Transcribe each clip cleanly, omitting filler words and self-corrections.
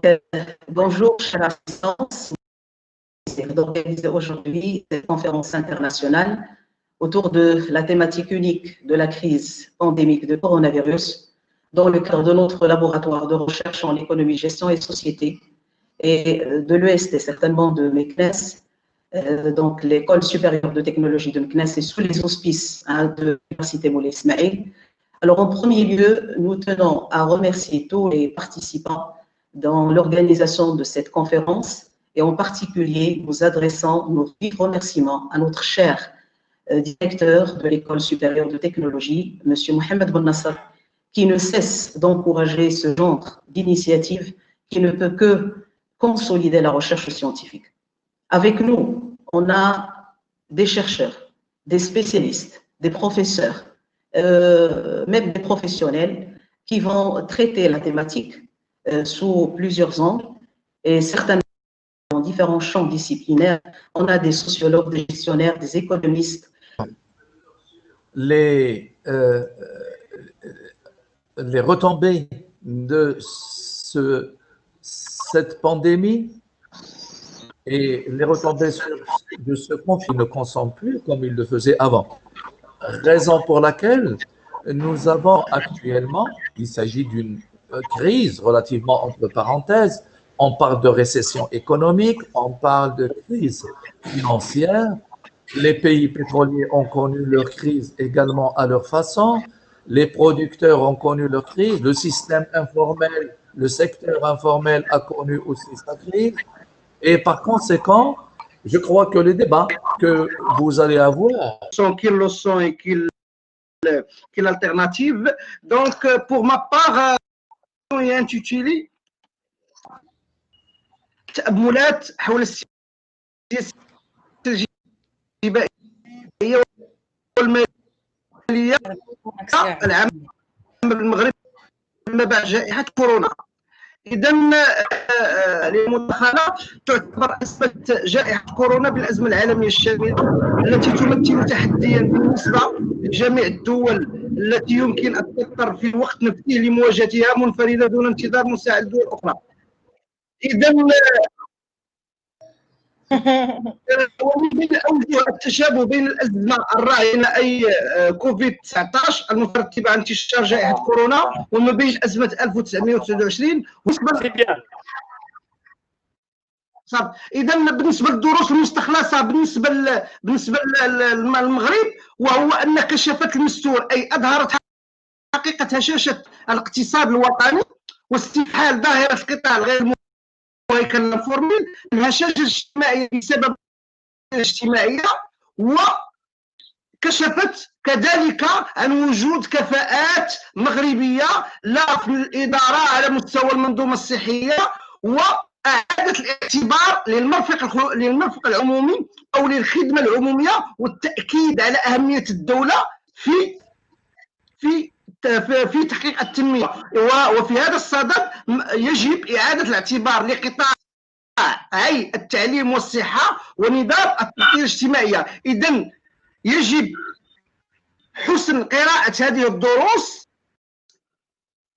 Euh, Bonjour, chère assistance. C'est d'organiser aujourd'hui cette conférence internationale autour de la thématique unique de la crise pandémique de coronavirus dans le cadre de notre laboratoire de recherche en économie, gestion et société et de l'EST, certainement de MECNES, donc l'École supérieure de technologie de MECNES et sous les auspices de l'Université Moulay Ismaïl. Alors, en premier lieu, nous tenons à remercier tous les participants dans l'organisation de cette conférence et en particulier nous adressons nos vifs remerciements à notre cher directeur de l'École supérieure de technologie, M. Mohamed Bonnasser, qui ne cesse d'encourager ce genre d'initiative qui ne peut que consolider la recherche scientifique. Avec nous, on a des chercheurs, des spécialistes, des professeurs, même des professionnels qui vont traiter la thématique sous plusieurs angles et certainement dans différents champs disciplinaires. On a des sociologues, des gestionnaires, des économistes. Les retombées de cette pandémie et les retombées de ce conflit ne consomment plus comme ils le faisaient avant. Raison pour laquelle nous avons actuellement, il s'agit d'une crise relativement entre parenthèses, on parle de récession économique, on parle de crise financière, les pays pétroliers ont connu leur crise également à leur façon, les producteurs ont connu leur crise, le système informel, le secteur informel a connu aussi sa crise, et par conséquent, je crois que les débats que vous allez avoir qu'ils le sont et qu'il alternative. Donc, pour ma part, est intitulé تأملات حول السياسة الجبائية والمالية العام بالمغرب ما بعد جائحة كورونا. إذا المداخلة تعتبر أزمة جائحة كورونا بالأزمة العالمية الشاملة التي تمثل تحديا بالنسبة لجميع الدول التي يمكن أن تضطر في وقت نفسه لمواجهتها منفردة دون انتظار مساعدة دول أخرى. إذا ومن بين أوجه التشابه بين الأزمة الراهنة أي كوفيد 19 المترتبة على انتشار جائحة كورونا وما بين أزمة 1929 إذا بالنسبة للدروس المستخلصة بالنسبة للمغرب وهو أن كشفت المستور أي أظهرت حقيقة هشاشة الاقتصاد الوطني واستحال ظاهرة القطاع الغير مهيكل الفورميل الهشاشة الاجتماعية بسبب الاجتماعية وكشفت كذلك عن وجود كفاءات مغربية لا في الإدارة على مستوى المنظومة الصحية وأعادت الاعتبار للمرفق العمومي أو للخدمة العمومية والتأكيد على أهمية الدولة في تحقيق التنمية. وفي هذا الصدد يجب إعادة الاعتبار لقطاع التعليم والصحة ونظام التغطية الاجتماعية. إذن يجب حسن قراءة هذه الدروس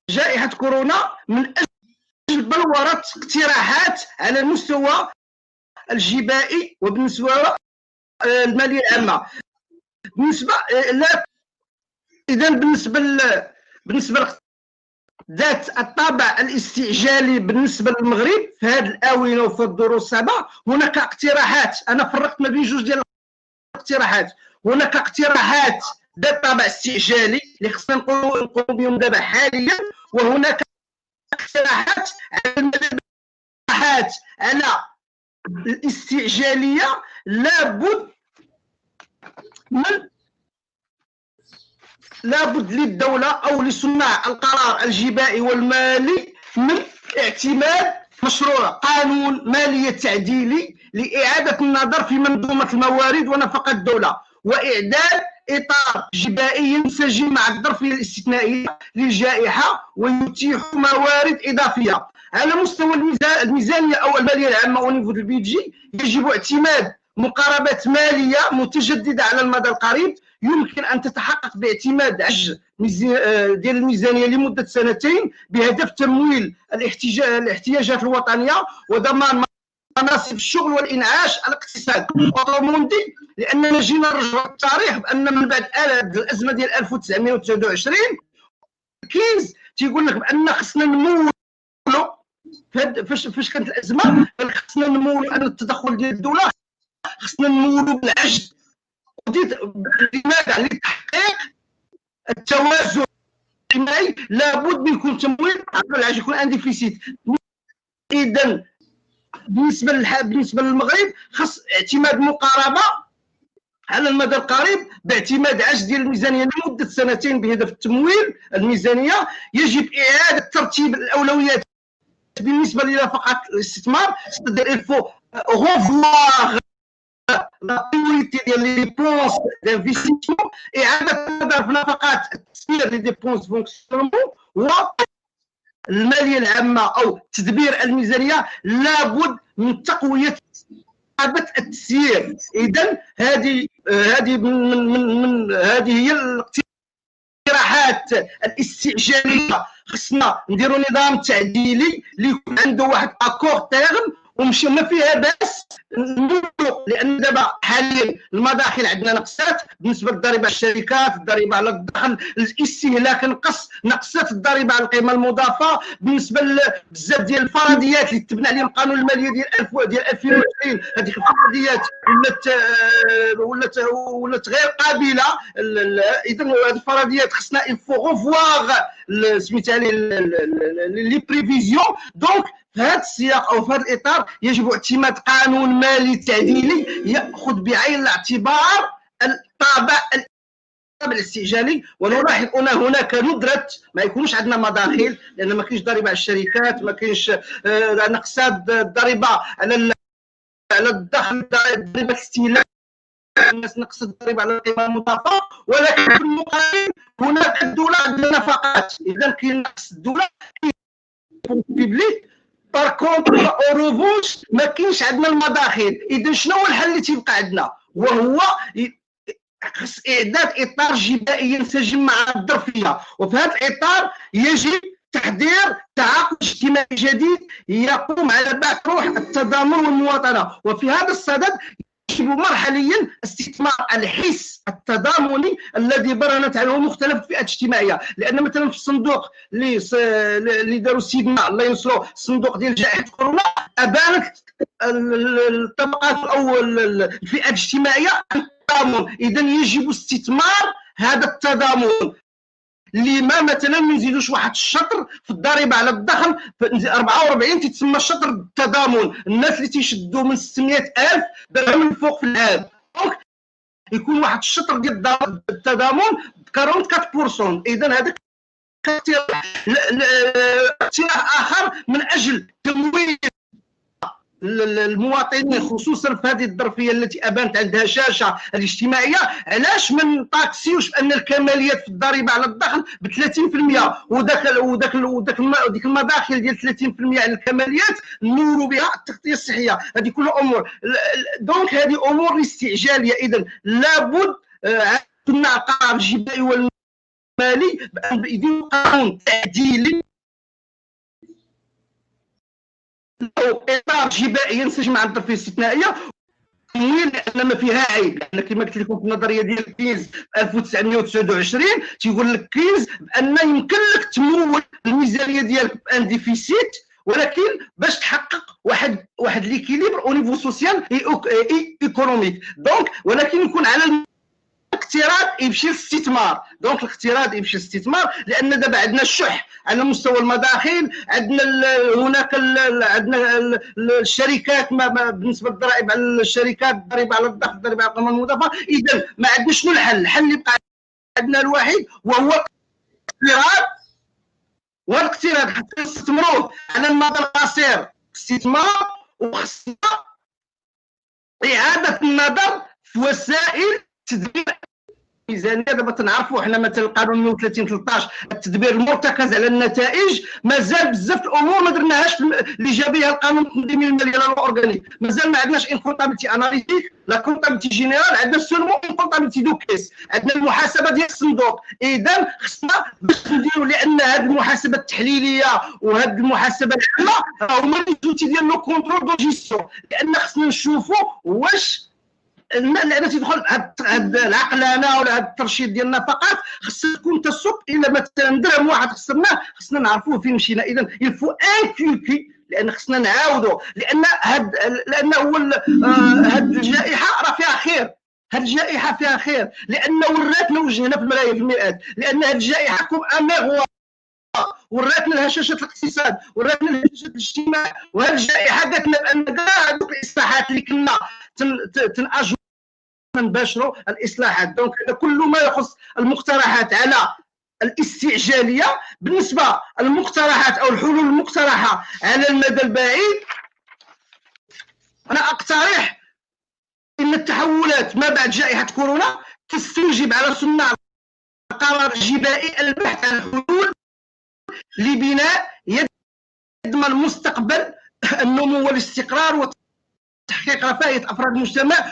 جائحة كورونا من أجل بلورة اقتراحات على المستوى الجبائي وبالنسبة المالية العامة. بالنسبة ذات الطابع الاستعجالي بالنسبة للمغرب في هذه الآونة وفي الدروس الصعبة هناك اقتراحات. أنا فرقت ما بين جوج ديال الاقتراحات. هناك اقتراحات ذات طابع استعجالي اللي خصنا نقولوا بهم دابا حاليا وهناك اقتراحات على الاستعجالية لابد للدولة أو لصناع القرار الجبائي والمالي من اعتماد مشروع قانون مالية تعديلي لإعادة النظر في منظومة الموارد ونفقة الدولة وإعداد إطار جبائي ينسجم مع الظرفية الاستثنائية للجائحة ويتيح موارد إضافية. على مستوى الميزانية أو المالية العامة أو نيفو البيدجي يجب اعتماد مقاربات مالية متجددة على المدى القريب يمكن ان تتحقق باعتماد عجز ديال الميزانيه لمده سنتين بهدف تمويل الاحتياجات الوطنيه وضمان مناصب الشغل والانعاش الاقتصادي. اوتوموندي لاننا جينا نرجعوا التاريخ بان من بعد الازمه ديال 1929 كينز تيقول لك بان خصنا نمولوا فاش كانت الازمه خصنا نمولوا ان التدخل ديال الدوله خصنا نمولوا بالعجز. لماذا؟ لتحقيق التوازن الاجتماعي لابد من يكون تمويل عبر العجز، يكون ان ديفيسيت. اذا بالنسبه للمغرب خص اعتماد مقاربه على المدى القريب باعتماد عجز ديال الميزانيه لمده سنتين بهدف تمويل الميزانيه. يجب اعاده ترتيب الاولويات بالنسبه لنفقات الاستثمار. il faut revoir la priorité ديال لي ديبونس دانفستيسمون، اعاده النظر في نفقات التسيير لي ديبونس فونكسيونمون والماليه العامه او تدبير الميزانيه. لابد من تقويه التسيير. اذا هذه هي الاقتراحات الاستعجاليه. خصنا نديروا نظام تعديلي اللي يكون عنده واحد اكور تيرم ومشي ما فيها باس نملوا، لان دابا حاليا المداخل عندنا نقصات بالنسبه للضريبه على الشركات، الضريبه على الدخل، الاستهلاك نقصات الضريبه على القيمه المضافه. بالنسبه بزاف ديال الفرضيات اللي تبنى عليهم القانون الماليه ديال 2020 هذيك الفرضيات ولات غير قابله. اذا هذه الفرضيات خصنا الفو غوفواغ سميتها لي بريفيزيون. دونك في هذا السياق او في هذا الاطار يجب اعتماد قانون مالي تعديلي ياخذ بعين الاعتبار الطابع الاستعجالي. ونلاحظ ان هناك ندره ما يكونوش عندنا مداخل، لان ما كاينش ضريبه على الشركات، ما كاينش نقصات الضريبه على الدخل، ضريبه الاستهلاك، الناس نقصت الضريبه على القيمه المضافه. ولكن في المقابل هناك الدوله عندها نفقات، اذا كاين نقص الدوله بيبليك. بار كونتر او روفونش ما كاينش عندنا المداخل. اذا شنو هو الحل اللي تيبقى عندنا؟ وهو خص اعداد اطار جبائي ينسجم مع الظرفيه. وفي هذا الاطار يجب تحضير تعاقد اجتماعي جديد يقوم على بعث روح التضامن والمواطنه. وفي هذا الصدد يجب مرحليا استثمار الحس التضامني الذي برهنت عليه مختلف الفئات الاجتماعيه. لان مثلا في الصندوق اللي داروا سيدنا الله ينصرو، الصندوق ديال جائحه كورونا، ابانت الطبقات او الفئات الاجتماعيه التضامن. اذا يجب استثمار هذا التضامن. لما مثلا ما نزيدوش واحد الشطر في الضريبه على الدخل 44 تتسمى شطر التضامن. الناس اللي تيشدوا من 600,000 درهم من فوق في العام، دونك يكون واحد الشطر ديال التضامن 44%. اذا هذاك اقتراح اخر من اجل تمويل المواطنين خصوصا في هذه الظرفيه التي ابانت عندها شاشه الاجتماعيه. علاش ما نطاكسيوش بان الكماليات في الضريبه على الدخل ب 30% وديك المداخل ديال 30% على الكماليات نوروا بها التغطيه الصحيه. هذه كلها امور. دونك هذه امور استعجاليه. اذا لابد تمنع القرار الجبائي والمالي بان يديروا قانون تعديلي او اطار جبائي ينسجم مع الظرفيه الاستثنائيه، لان ما فيها عيب. لان كما قلت لكم في النظريه ديال كينز 1929 تيقول لك كينز بان يمكن لك تمول الميزانيه ديالك بان ديفيسيت، ولكن باش تحقق واحد ليكيليبر او نيفو سوسيال اي ايكونوميك. دونك ولكن يكون على الاقتراض يمشي للاستثمار. دونك الاقتراض يمشي للاستثمار، لان دابا عندنا الشح على مستوى المداخل، عندنا هناك عندنا الشركات بالنسبه للضرائب على الشركات، الضريبه على الدخل، الضريبه على القيمه المضافه. اذا ما عندناش شنو الحل؟ الحل اللي بقى عندنا الوحيد وهو الاقتراض. والاقتراض حتى نستثمروه على المدى القصير استثمار، وخصنا اعاده النظر في وسائل تدبير الميزانيه دابا تنعرفوا حنا مثلا القانون 130 13 التدبير المرتكز على النتائج، مازال بزاف الامور ما درناهاش اللي جاب بها القانون التنظيمي المالي لا اورغانيك. مازال ما عندناش ان كونطابيلتي اناليتيك، لا كونطابيلتي جينيرال، عندنا سولمون ان كونطابيلتي دو كيس، عندنا المحاسبه ديال الصندوق. اذا خصنا باش نديروا، لان هذه المحاسبه التحليليه وهذه المحاسبه العامه هما لي زوتي ديال لو كونترول دو جيستيون، لان خصنا نشوفوا واش لان تيدخل هاد العقلانه ولا هاد الترشيد ديال النفقات خصها تكون تصب الى مثلا درهم واحد خسرناه خصنا نعرفوه فين مشينا. اذا يلفو انكولكي، لان خصنا نعاودوا، لان هو هاد الجائحه راه فيها خير. هاد الجائحه فيها خير لان وراتنا وجهنا في المرايه في المرآة، لان هاد الجائحه كوم اميغوا وراتنا الهشاشه الاقتصاد، وراتنا الهشاشه الاجتماع. وهاد الجائحه قالت لنا بان كاع هذوك الاصلاحات اللي كنا تنأجروا نباشروا الاصلاحات. دونك هذا كل ما يخص المقترحات على الاستعجاليه. بالنسبه للمقترحات او الحلول المقترحه على المدى البعيد، انا اقترح ان التحولات ما بعد جائحه كورونا تستوجب على صناع القرار الجبائي البحث عن حلول لبناء يضمن مستقبل النمو والاستقرار وتحقيق رفاهيه افراد المجتمع،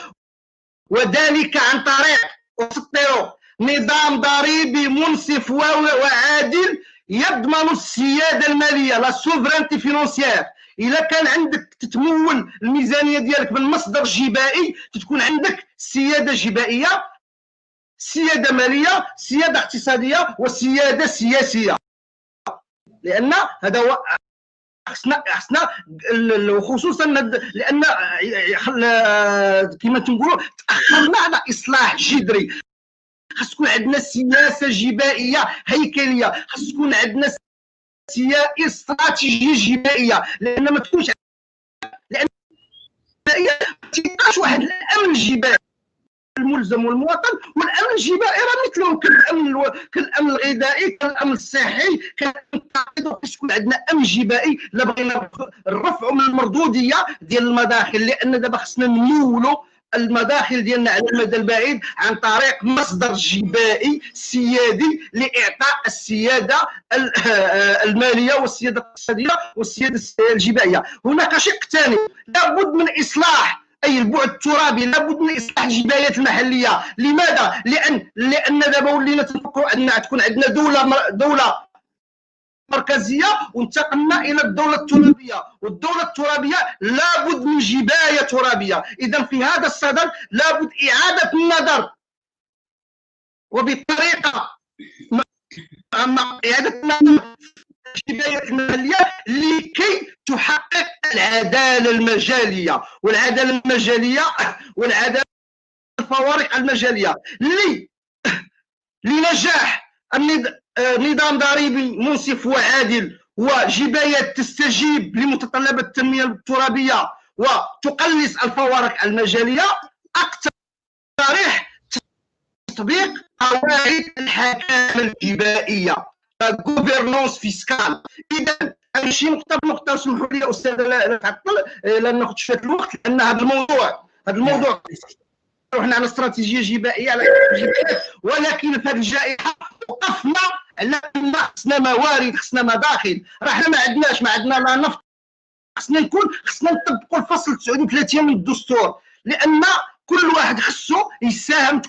وذلك عن طريق وسطروا نظام ضريبي منصف وعادل يضمن السياده الماليه، لا سوفرانتي فينونسيير. الا كان عندك تتمول الميزانيه ديالك من مصدر جبائي تكون عندك سياده جبائيه، سياده ماليه، سياده اقتصاديه، وسياده سياسيه. لان هذا هو خصنا وخصوصا لان كما تنقولوا تاخرنا على اصلاح جذري. خص تكون عندنا سياسه جبائيه هيكليه، خص تكون عندنا استراتيجيه جبائيه، لان ما تكونش، لان ما تبقاش واحد الامن الجبائي الملزم والمواطن، والامن الجبائي راه مثلهم كالامن الغذائي، كالامن الصحي، تكون عندنا امن جبائي. لا بغينا الرفع من المردوديه ديال المداخل، لان دابا خصنا نمولوا المداخل ديالنا على المدى البعيد عن طريق مصدر جبائي سيادي لاعطاء السياده الماليه والسياده الاقتصاديه والسياده الجبائيه. هناك شق ثاني، لابد من اصلاح اي البعد الترابي، لابد من اصلاح الجبايات المحليه. لماذا؟ لان دابا ولينا تنفكروا اننا تكون عندنا دوله مركزيه وانتقلنا الى الدوله الترابيه، والدوله الترابيه لابد من جبايه ترابيه. اذا في هذا الصدد لابد اعاده النظر وبطريقه اعاده النظر الجبايات الماليه لكي تحقق العداله المجاليه، والعداله المجاليه والعداله الفوارق المجاليه لنجاح نظام ضريبي منصف وعادل وجبايات تستجيب لمتطلبات التنميه الترابيه وتقلص الفوارق المجاليه. اقترح تطبيق قواعد الحكامه الجبائيه، غوفرنونس فيسكال. اذا نمشي نقطه بنقطه، وسمحوا لي استاذ لا تعطل لا ناخذ شويه الوقت، لان هذا الموضوع رحنا على استراتيجيه جبائيه على جبائيه، ولكن في هذه الجائحه وقفنا على ان خصنا موارد، خصنا مداخل. راه حنا ما عندنا لا نفط، خصنا نطبقوا الفصل 39 من الدستور، لان كل واحد خصو يساهم،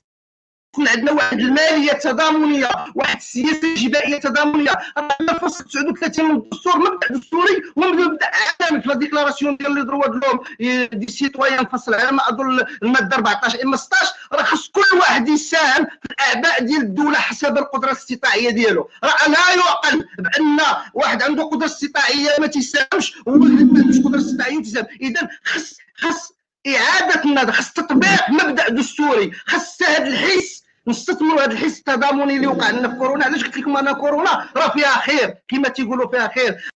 تكون عندنا واحد الماليه تضامنيه، واحد السياسه جبائيه تضامنيه. راه الفصل 39 من الدستور مبدا دستوري ومبدا عالمي في لا ديكلاراسيون ديال لي دروا دلوم دي سيتويان، الفصل على ما اظن الماده 14 اما 16. راه خص كل واحد يساهم في الاعباء ديال الدوله حسب القدره الاستطاعيه ديالو. راه لا يعقل بان واحد عنده قدره استطاعيه ما تيساهمش وواحد ما عندوش قدره استطاعيه وتساهم. اذا خص اعاده النظر، خص تطبيق مبدا دستوري، خص هذا الحس نستثمروا هذا الحس التضامني اللي وقع لنا في كورونا. علاش قلت لكم انا كورونا راه فيها خير كما تيقولوا فيها خير؟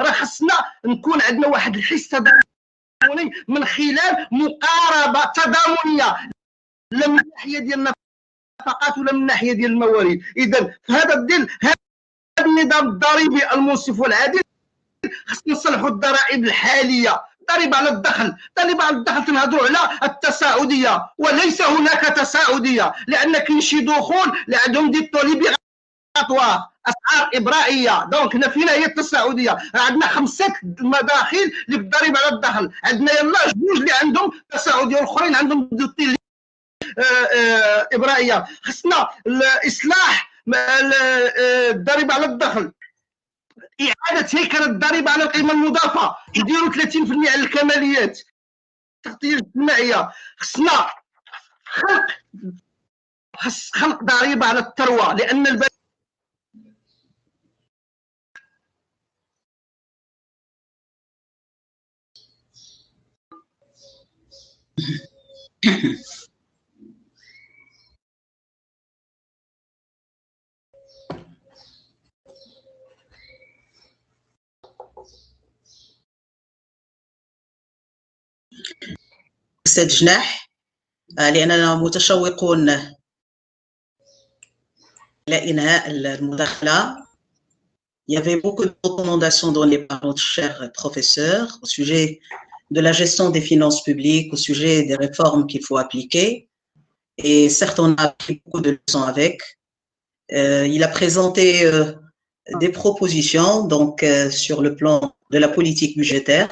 راه خصنا نكون عندنا واحد الحس تضامني من خلال مقاربه تضامنيه، لا من الناحيه ديال النفقات ولا من الناحيه ديال الموارد. اذا في هذا الظل هذا النظام الضريبي المنصف والعادل خصنا نصلحوا الضرائب الحاليه. ضريبه على الدخل، ضريبه على الدخل تنهضروا على التصاعديه، وليس هناك تصاعديه، لان كاين شي دخول اللي عندهم دي طوليبي اسعار ابرائيه. دونك هنا فينا هي التصاعديه. عندنا 5 مداخل اللي بالضريبه على الدخل، عندنا يلا جوج اللي عندهم تصاعديه والاخرين عندهم دوتي ابرائيه. خصنا الاصلاح الضريبه على الدخل، اعاده هيكله الضريبه على القيمه المضافه، نديروا 30% على الكماليات، التغطيه الاجتماعيه. خصنا خلق ضريبه على الثروه، لان أستاذ جناح، لأننا متشوقون إلى إنهاء المداخلة. Il y avait beaucoup de recommandations données par notre cher professeur au sujet de la gestion des finances publiques, au sujet des réformes qu'il faut appliquer. Et certes, on a appris beaucoup de leçons avec. Il a présenté des propositions donc, sur le plan de la politique budgétaire.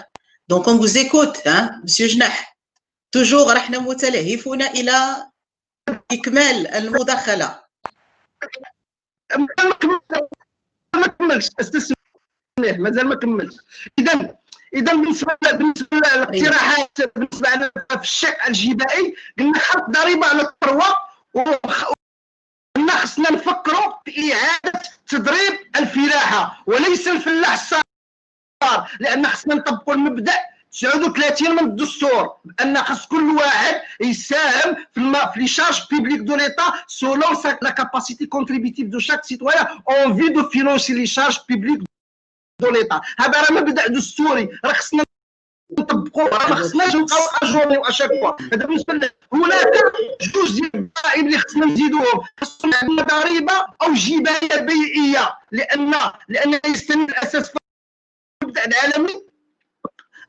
Donc, on vous écoute, hein, Monsieur Jnah. toujours رحنا متلهفون إلى إكمال المداخلة. ما كملش استاذ سميح، مازال ما كملش. اذا بالنسبه للاقتراحات، بالنسبه لنا في الشق الجبائي قلنا خلق ضريبه على الثروه، وقلنا خصنا نفكروا في اعاده تضريب الفلاحه وليس الفلاح الصغار، لان خصنا نطبقوا المبدا 39 من الدستور بان خص كل واحد يساهم في لي شارج بيبليك دو ليتا سولون لا كاباسيتي كونتريبيتيف دو شاك سيتويان اون في دو فينونسي لي شارج بيبليك دو ليتا. هذا راه مبدا دستوري، راه خصنا نطبقوه، راه ما خصناش نبقاو اجوري واشاك فوا. هذا بالنسبه لنا. هناك جوج ديال الضرائب اللي خصنا نزيدوهم، خصنا عندنا ضريبه او جبايه بيئيه، لان يستند الاساس في المبدا العالمي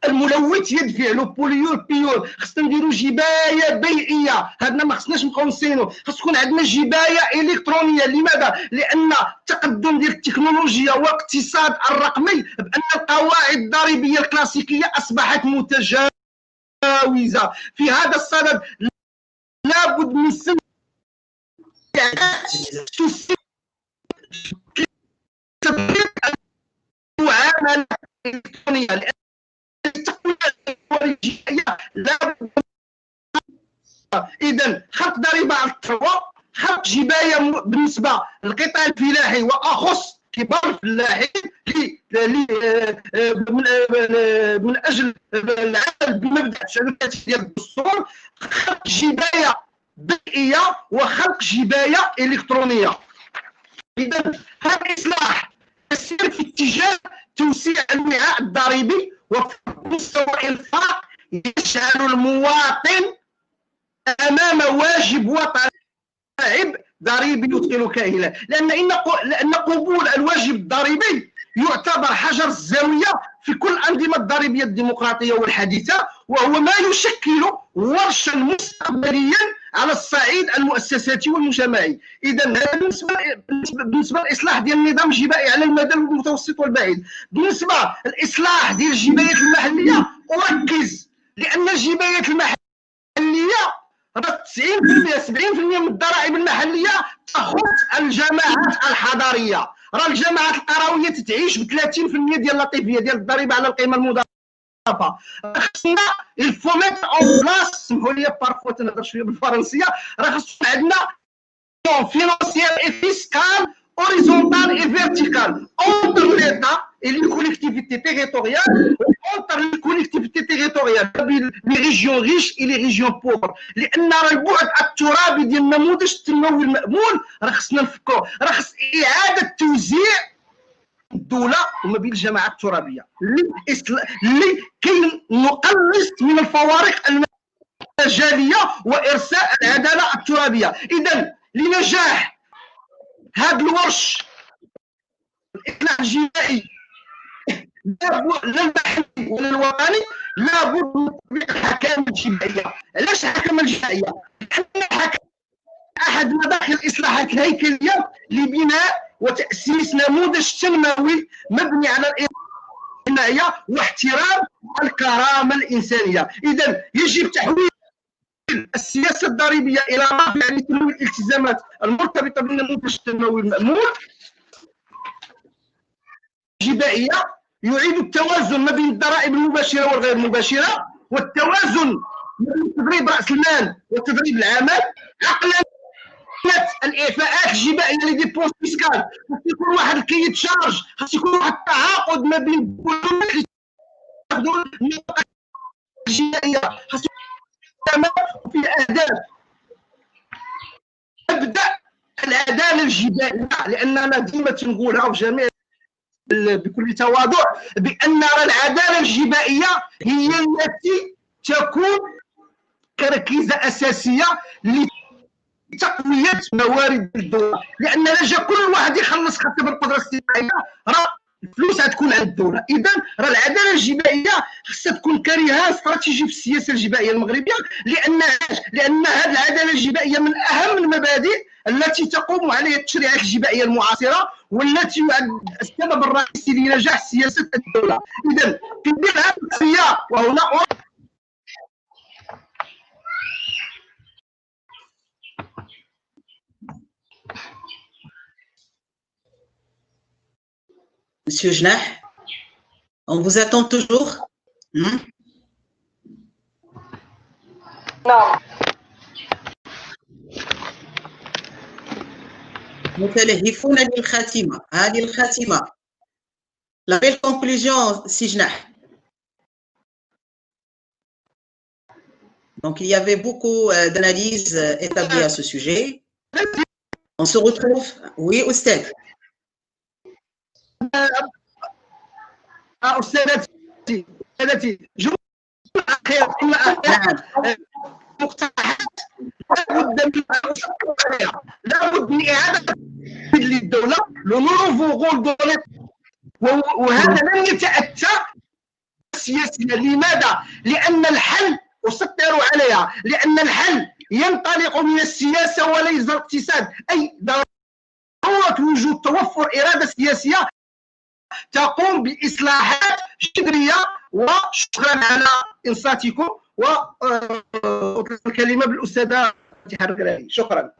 الملوث يدفع لو بوليور بيور. خصنا نديرو جبايه بيئيه، هادنا ما خصناش نبقاو نسينو. خص تكون عندنا جبايه الكترونيه. لماذا؟ لان التقدم ديال التكنولوجيا والاقتصاد الرقمي بان القواعد الضريبيه الكلاسيكيه اصبحت متجاوزه. في هذا الصدد لابد من المعامله الالكترونيه، اذا خلق ضريبه على الثروه، خلق جبايه بالنسبه للقطاع الفلاحي واخص كبار الفلاحين من اجل العمل بمبدا 39 ديال الدستور، خلق جبايه بيئيه وخلق جبايه الكترونيه. اذا هذا الاصلاح يسير في اتجاه توسيع الوعاء الضريبي ومستوى الفاق يجعل المواطن امام واجب وطني ضريبي يثقل كاهلا، لان قبول الواجب الضريبي يعتبر حجر الزاويه في كل الانظمه الضريبيه الديمقراطيه والحديثه، وهو ما يشكل ورشا مستقبليا على الصعيد المؤسساتي والمجتمعي. اذا بالنسبه للاصلاح ديال النظام الجبائي على المدى المتوسط والبعيد. بالنسبه للاصلاح ديال الجبايات المحليه اركز، لان الجبايات المحليه 90% 70% من الضرائب المحليه تخص الجماعات الحضاريه. راه الجماعات القرويه تتعيش ب 30% ديال اللطيفيه ديال الضريبه على القيمه المضافه. خصنا الفو ميتر اون بلاص، سمحوا لي بارفو تنهضر شويه بالفرنسيه، راه خصنا عندنا فينونسيير اي فيسكال اوريزونتال اي فيرتيكال اونتر ليتا اي لي كوليكتيفيتي تيريتوريال اونتر لي كوليكتيفيتي تيريتوريال لي ريجيون ريش اي لي ريجيون بور. لان راه البعد الترابي ديال النموذج التنموي المأمول راه خصنا نفكروا، راه خص اعاده توزيع الدوله وما بين الجماعات الترابيه اللي كي نقلص من الفوارق المجاليه وارساء العداله الترابيه. اذا لنجاح هذا الورش الاصلاح الجبائي لا المحلي ولا الوطني لابد من تطبيق الحكام الجبائيه. علاش الحكام الجبائيه؟ لان احد مداخل الاصلاحات الهيكليه لبناء وتاسيس نموذج تنموي مبني على العنايه واحترام الكرامه الانسانيه. اذا يجب تحويل السياسه الضريبيه الى رافع لتنميه الالتزامات المرتبطه بالنموذج التنموي المامول. الجبائيه يعيد التوازن ما بين الضرائب المباشره والغير مباشره، والتوازن ما بين تضريب راس المال وتضريب العمل. عقلا الاعفاءات الجبائيه لي ديبونس فيسكال خاص يكون واحد الكيد شارج، خاص يكون واحد التعاقد ما بين البنوك اللي ياخذوا النفقه الجبائيه، خاص يكون في اهداف. تبدا العداله الجبائيه، لاننا ديما تنقولها في جميع بكل تواضع بان العداله الجبائيه هي التي تكون كركيزه اساسيه لتقويه موارد الدوله، لان جا كل واحد يخلص خاطر بالقدره الاستطاعيه راه الفلوس غتكون عند الدوله. اذا راه العداله الجبائيه خصها تكون كرهان استراتيجي في السياسه الجبائيه المغربيه، لان هذه العداله الجبائيه من اهم المبادئ التي تقوم عليها التشريعات الجبائيه المعاصره، والتي يعد السبب الرئيسي لنجاح سياسه الدوله. اذا في البيئه النفسيه وهنا Monsieur Jnah, on vous attend toujours. نعم. متلهفون للخاتمة. هذه الخاتمة. La belle conclusion, si Jnah. Donc, il y avait beaucoup d'analyses établies à ce sujet. On se retrouve. Oui, Oustad. أستاذتي جملة أخيرة مقترحات لابد من إعادة للدولة لو نوفو غول دولار، وهذا لن يتأتى سياسيا. لماذا؟ لأن الحل أسطر عليها، لأن الحل ينطلق من السياسة وليس الاقتصاد، أي ضرورة وجود توفر إرادة سياسية تقوم بإصلاحات جذرية. وشكرا على إنصاتكم، وأطلق الكلمة بالأستاذة شكرا.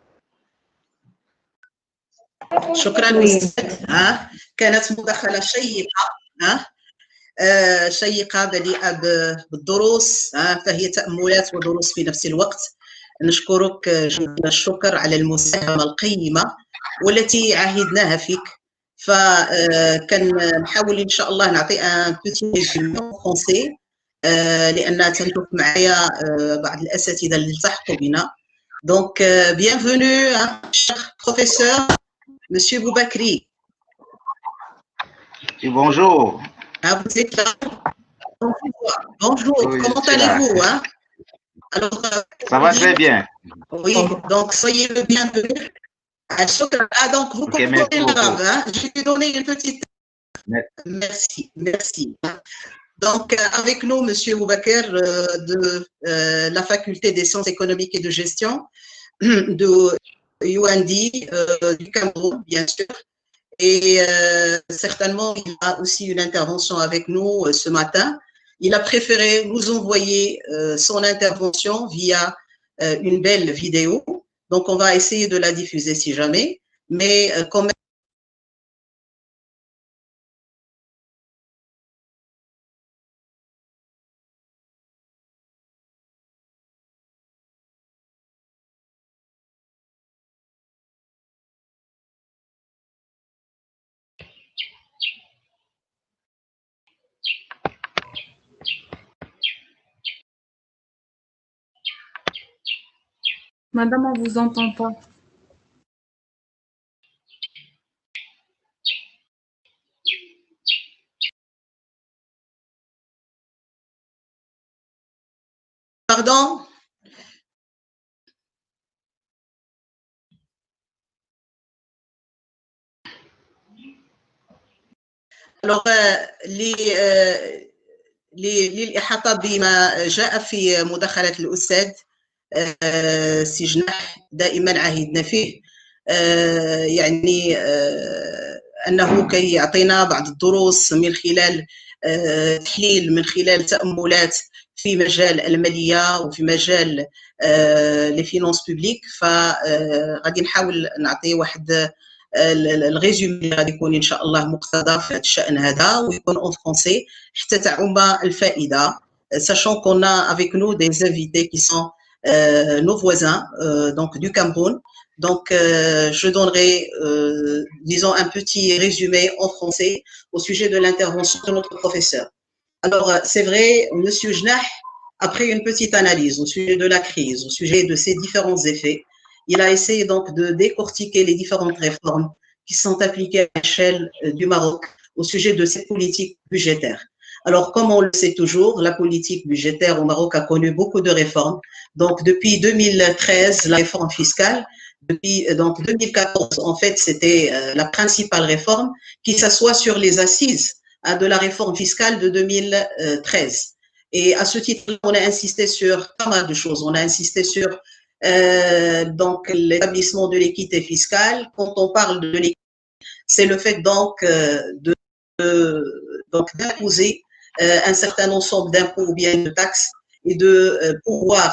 شكرا أستاذ. كانت مداخلة شيقة شيقة مليئة بالدروس، فهي تأملات ودروس في نفس الوقت. نشكرك جزيل الشكر على المساهمة القيمة والتي عهدناها فيك. فكان نحاول ان شاء الله نعطي ان بوتي ريزومي فرونسي لان تنشوف معايا بعض الاساتذه اللي التحقوا بنا. دونك bienvenue cher professeur monsieur Boubakri. Bonjour. Vous êtes là. Bonjour. Oui, comment allez-vous? Alors, ça va très bien. Oui, donc soyez le bienvenu. Donc, vous comprenez l'arabe, je vais donner une petite... Merci. Donc, avec nous, M. Boubaker de la Faculté des sciences économiques et de gestion de UND du Cameroun, bien sûr. Et certainement, il a aussi une intervention avec nous ce matin. Il a préféré nous envoyer son intervention via une belle vidéo. Donc, on va essayer de la diffuser si jamais. Mais quand même, Madame, on ne vous entend pas. pardon? Alors, للإحاطة بما جاء في مداخلة الأستاذ سي جناح دائما عهدنا فيه يعني أنه كي يعطينا بعض الدروس من خلال تحليل، من خلال تأملات في مجال المالية وفي مجال لي فينانس بوبليك. فغادي نحاول نعطي واحد الريزومي اللي غادي يكون ان شاء الله مقتضى في هذا الشأن هذا ويكون اون فرونسي حتى تعم الفائده، sachant qu'on a avec nous des invités qui sont nos voisins donc du Cameroun. Donc je donnerai disons un petit résumé en français au sujet de l'intervention de notre professeur. Alors c'est vrai, monsieur Jnah, après une petite analyse au sujet de la crise, au sujet de ses différents effets, il a essayé donc de décortiquer les différentes réformes qui sont appliquées à l'échelle du Maroc au sujet de ces politiques budgétaires. Alors, comme on le sait toujours, la politique budgétaire au Maroc a connu beaucoup de réformes. Donc, depuis 2013, la réforme fiscale, depuis donc 2014, en fait, c'était la principale réforme qui s'assoit sur les assises de la réforme fiscale de 2013. Et à ce titre, on a insisté sur pas mal de choses. On a insisté sur donc l'établissement de l'équité fiscale. Quand on parle de l'équité, c'est le fait donc d'imposer un certain ensemble d'impôts ou bien de taxes et de pouvoir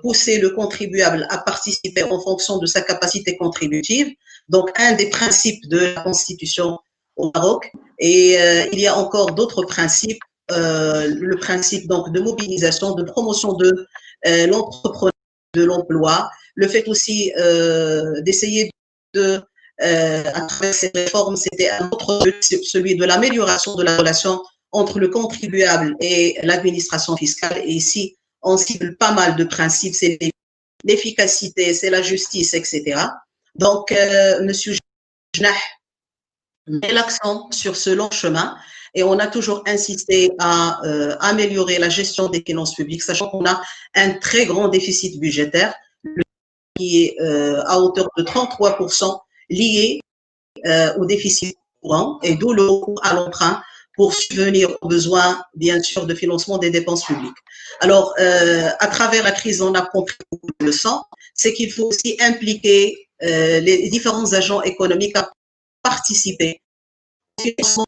pousser le contribuable à participer en fonction de sa capacité contributive. Donc un des principes de la Constitution au Maroc. Et il y a encore d'autres principes, le principe donc de mobilisation, de promotion de l'entrepreneuriat, de l'emploi, le fait aussi d'essayer de, à travers ces réformes, c'était un autre but, celui de l'amélioration de la relation entre le contribuable et l'administration fiscale. Et ici, on cible pas mal de principes, c'est l'efficacité, c'est la justice, etc. Donc, monsieur Jnah met l'accent sur ce long chemin. Et on a toujours insisté à améliorer la gestion des finances publiques, sachant qu'on a un très grand déficit budgétaire qui est à hauteur de 33% lié au déficit courant et d'où le recours à l'emprunt pour subvenir aux besoins, bien sûr, de financement des dépenses publiques. Alors, à travers la crise, on a compris beaucoup de leçons. C'est qu'il faut aussi impliquer les différents agents économiques à participer au financement.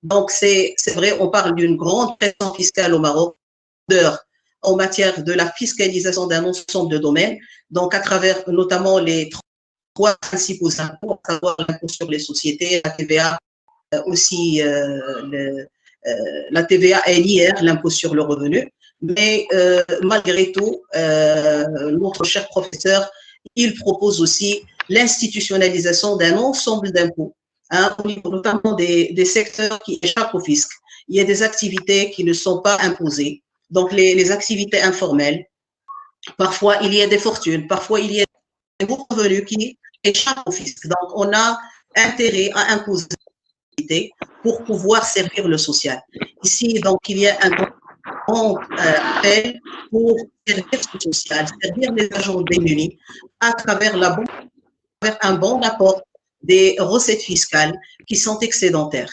Donc, c'est vrai, on parle d'une grande pression fiscale au Maroc en matière de la fiscalisation d'un ensemble de domaines, donc à travers notamment les trois principaux impôts, à savoir l'impôt sur les sociétés, la TVA, aussi la TVA et l'IR, l'impôt sur le revenu. Mais malgré tout, notre cher professeur, il propose aussi l'institutionnalisation d'un ensemble d'impôts, notamment des secteurs qui échappent au fisc. Il y a des activités qui ne sont pas imposées, donc les activités informelles. Parfois, il y a des fortunes, parfois, il y a des revenus qui échappent au fisc. Donc, on a intérêt à imposer pour pouvoir servir le social. Ici, donc, il y a un grand appel pour servir le social, servir les agents démunis à travers un bon apport des recettes fiscales qui sont excédentaires.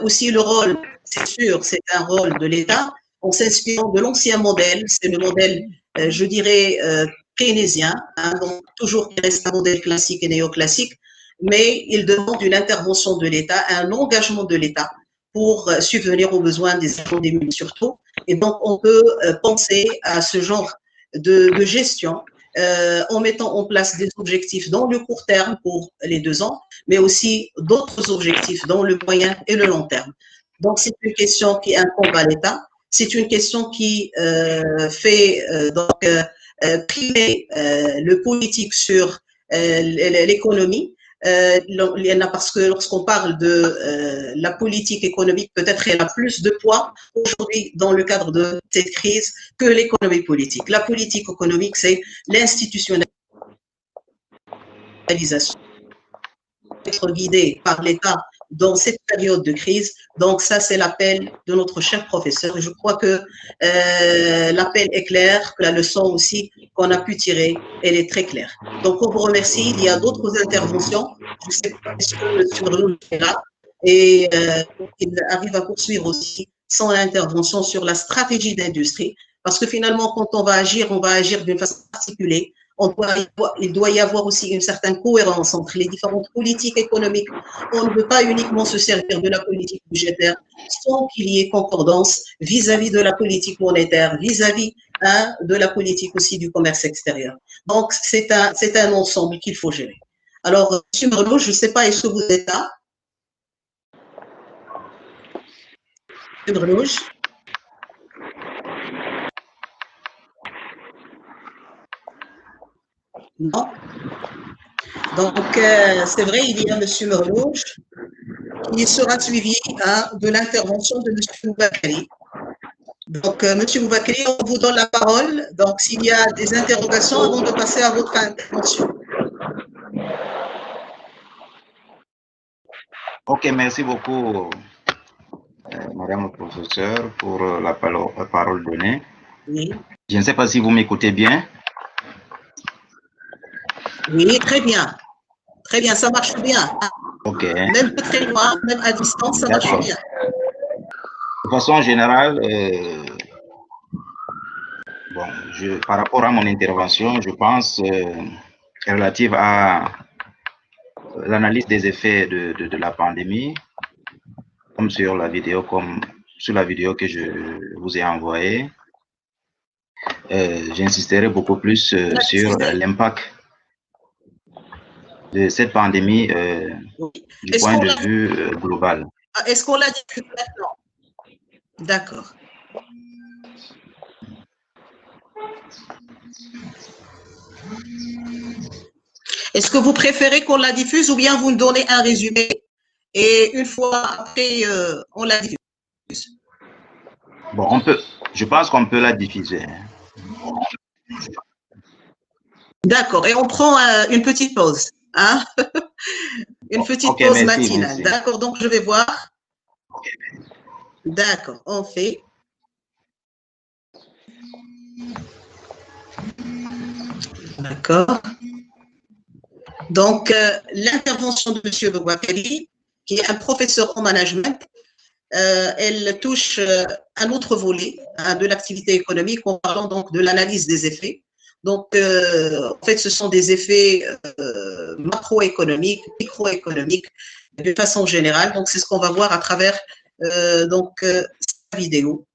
Aussi, le rôle, c'est sûr, c'est un rôle de l'État en s'inspirant de l'ancien modèle, c'est le modèle, je dirais, keynésien, donc toujours qui reste un modèle classique et néoclassique, mais il demande une intervention de l'État, un engagement de l'État pour subvenir aux besoins des agents démunis surtout. Et donc, on peut penser à ce genre de gestion en mettant en place des objectifs dans le court terme pour les 2 ans, mais aussi d'autres objectifs dans le moyen et le long terme. Donc, c'est une question qui incombe à l'État. C'est une question qui fait primer le politique sur l'économie. Parce que lorsqu'on parle de la politique économique, peut-être elle a plus de poids aujourd'hui dans le cadre de cette crise que l'économie politique. La politique économique, c'est l'institutionnalisation, être guidée par l'État dans cette période de crise. Donc ça, c'est l'appel de notre cher professeur. Et je crois que l'appel est clair, que la leçon aussi qu'on a pu tirer, elle est très claire. Donc on vous remercie. Il y a d'autres interventions. Je sais pas si le M. est là et il arrive à poursuivre aussi son intervention sur la stratégie d'industrie. Parce que finalement, quand on va agir d'une façon articulée. Il doit y avoir aussi une certaine cohérence entre les différentes politiques économiques. On ne peut pas uniquement se servir de la politique budgétaire sans qu'il y ait concordance vis-à-vis de la politique monétaire, vis-à-vis de la politique aussi du commerce extérieur. Donc, c'est un ensemble qu'il faut gérer. Alors, M. Merlot, je ne sais pas, est-ce que vous êtes là? M. Merlot? Non. Donc, c'est vrai, il y a M. Merlouche qui sera suivi de l'intervention de M. Boubakari. Donc, M. Boubakari, on vous donne la parole. Donc, s'il y a des interrogations avant de passer à votre intervention. Ok, merci beaucoup, Madame le professeur, pour la parole donnée. Oui. Je ne sais pas si vous m'écoutez bien. Oui, très bien. Très bien, ça marche bien. Ok. Même très loin, même à distance, ça marche bien. De façon générale, par rapport à mon intervention, je pense relative à l'analyse des effets de la pandémie, comme sur la vidéo que je vous ai envoyée. J'insisterai beaucoup plus sur l'impact de cette pandémie du point de vue global. Est-ce qu'on l'a dit maintenant? D'accord. Est-ce que vous préférez qu'on la diffuse ou bien vous nous donnez un résumé et une fois après, on la diffuse? Bon, je pense qu'on peut la diffuser. D'accord, et on prend une petite pause. Hein? Une petite pause matinale. D'accord, donc je vais voir. D'accord, on fait. D'accord. Donc, l'intervention de M. Boubakari, qui est un professeur en management, elle touche un autre volet de l'activité économique en parlant donc de l'analyse des effets. Donc, en fait, ce sont des effets macroéconomiques, microéconomiques, de façon générale. Donc, c'est ce qu'on va voir à travers cette vidéo.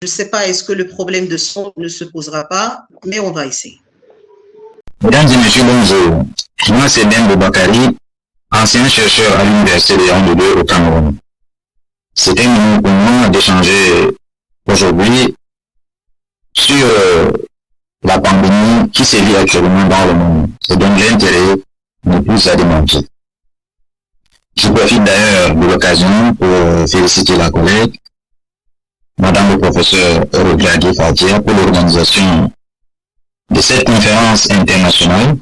Je ne sais pas, est-ce que le problème de son ne se posera pas, mais on va essayer. Mesdames et messieurs, bonjour. Moi, c'est Ben Boubakari, ancien chercheur à l'Université de Yaoundé au Cameroun. C'est un moment pour moi d'échanger aujourd'hui sur la pandémie qui sévit actuellement dans le monde et dont l'intérêt nous pousse à démontrer. Je profite d'ailleurs de l'occasion pour féliciter la collègue, Madame le professeur Rogladi Fatia, pour l'organisation de cette conférence internationale,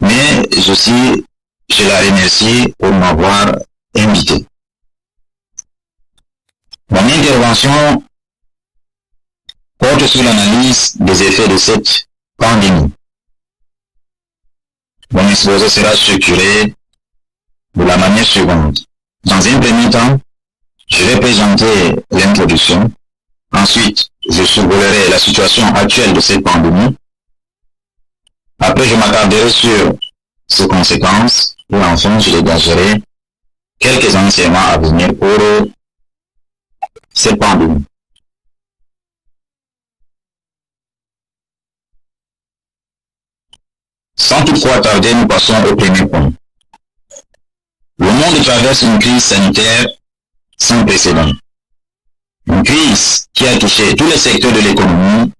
mais aussi je la remercie pour m'avoir invité. Mon intervention porte sur l'analyse des effets de cette pandémie. Mon exposé sera structuré de la manière suivante. Dans un premier temps, je vais présenter l'introduction. Ensuite, je survolerai la situation actuelle de cette pandémie. Après, je m'attarderai sur ses conséquences. Et enfin, je dégagerai quelques enseignements à venir pour cette pandémie. Sans toutefois tarder, nous passons au premier point. Le monde traverse une crise sanitaire sans précédent. Une crise qui a touché tous les secteurs de l'économie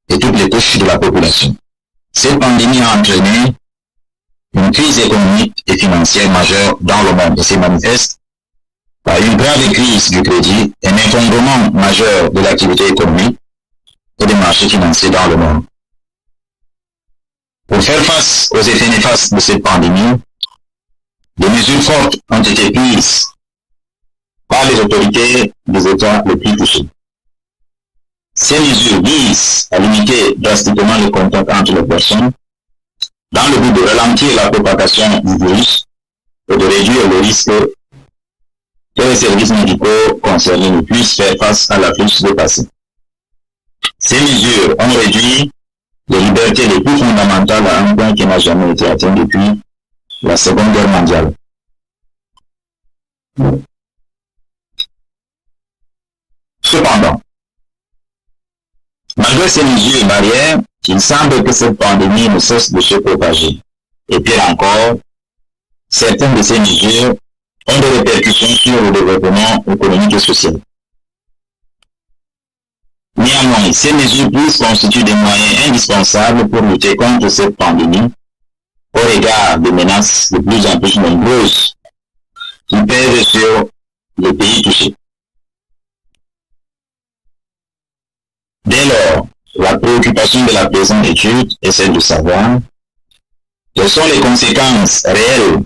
et toutes les couches de la population. Cette pandémie a entraîné une crise économique et financière majeure dans le monde et se manifeste par une grave crise du crédit et un effondrement majeur de l'activité économique et des marchés financiers dans le monde. Pour faire face aux effets néfastes de cette pandémie, Des mesures fortes ont été prises par les autorités des États les plus touchés. Ces mesures visent à limiter drastiquement le contact entre les personnes dans le but de ralentir la propagation du virus et de réduire le risque que les services médicaux concernés ne puissent faire face à l'afflux de patients. Ces mesures ont réduit les libertés les plus fondamentales à un point qui n'a jamais été atteint depuis la Seconde Guerre mondiale. Cependant, malgré ces mesures barrières, il semble que cette pandémie ne cesse de se propager. Et pire encore, certaines de ces mesures ont des répercussions sur le développement économique et social. Néanmoins, ces mesures prises constituent des moyens indispensables pour lutter contre cette pandémie au regard des menaces de plus en plus nombreuses qui pèsent sur les pays touchés. Dès lors, la préoccupation de la présente étude est celle de savoir quelles sont les conséquences réelles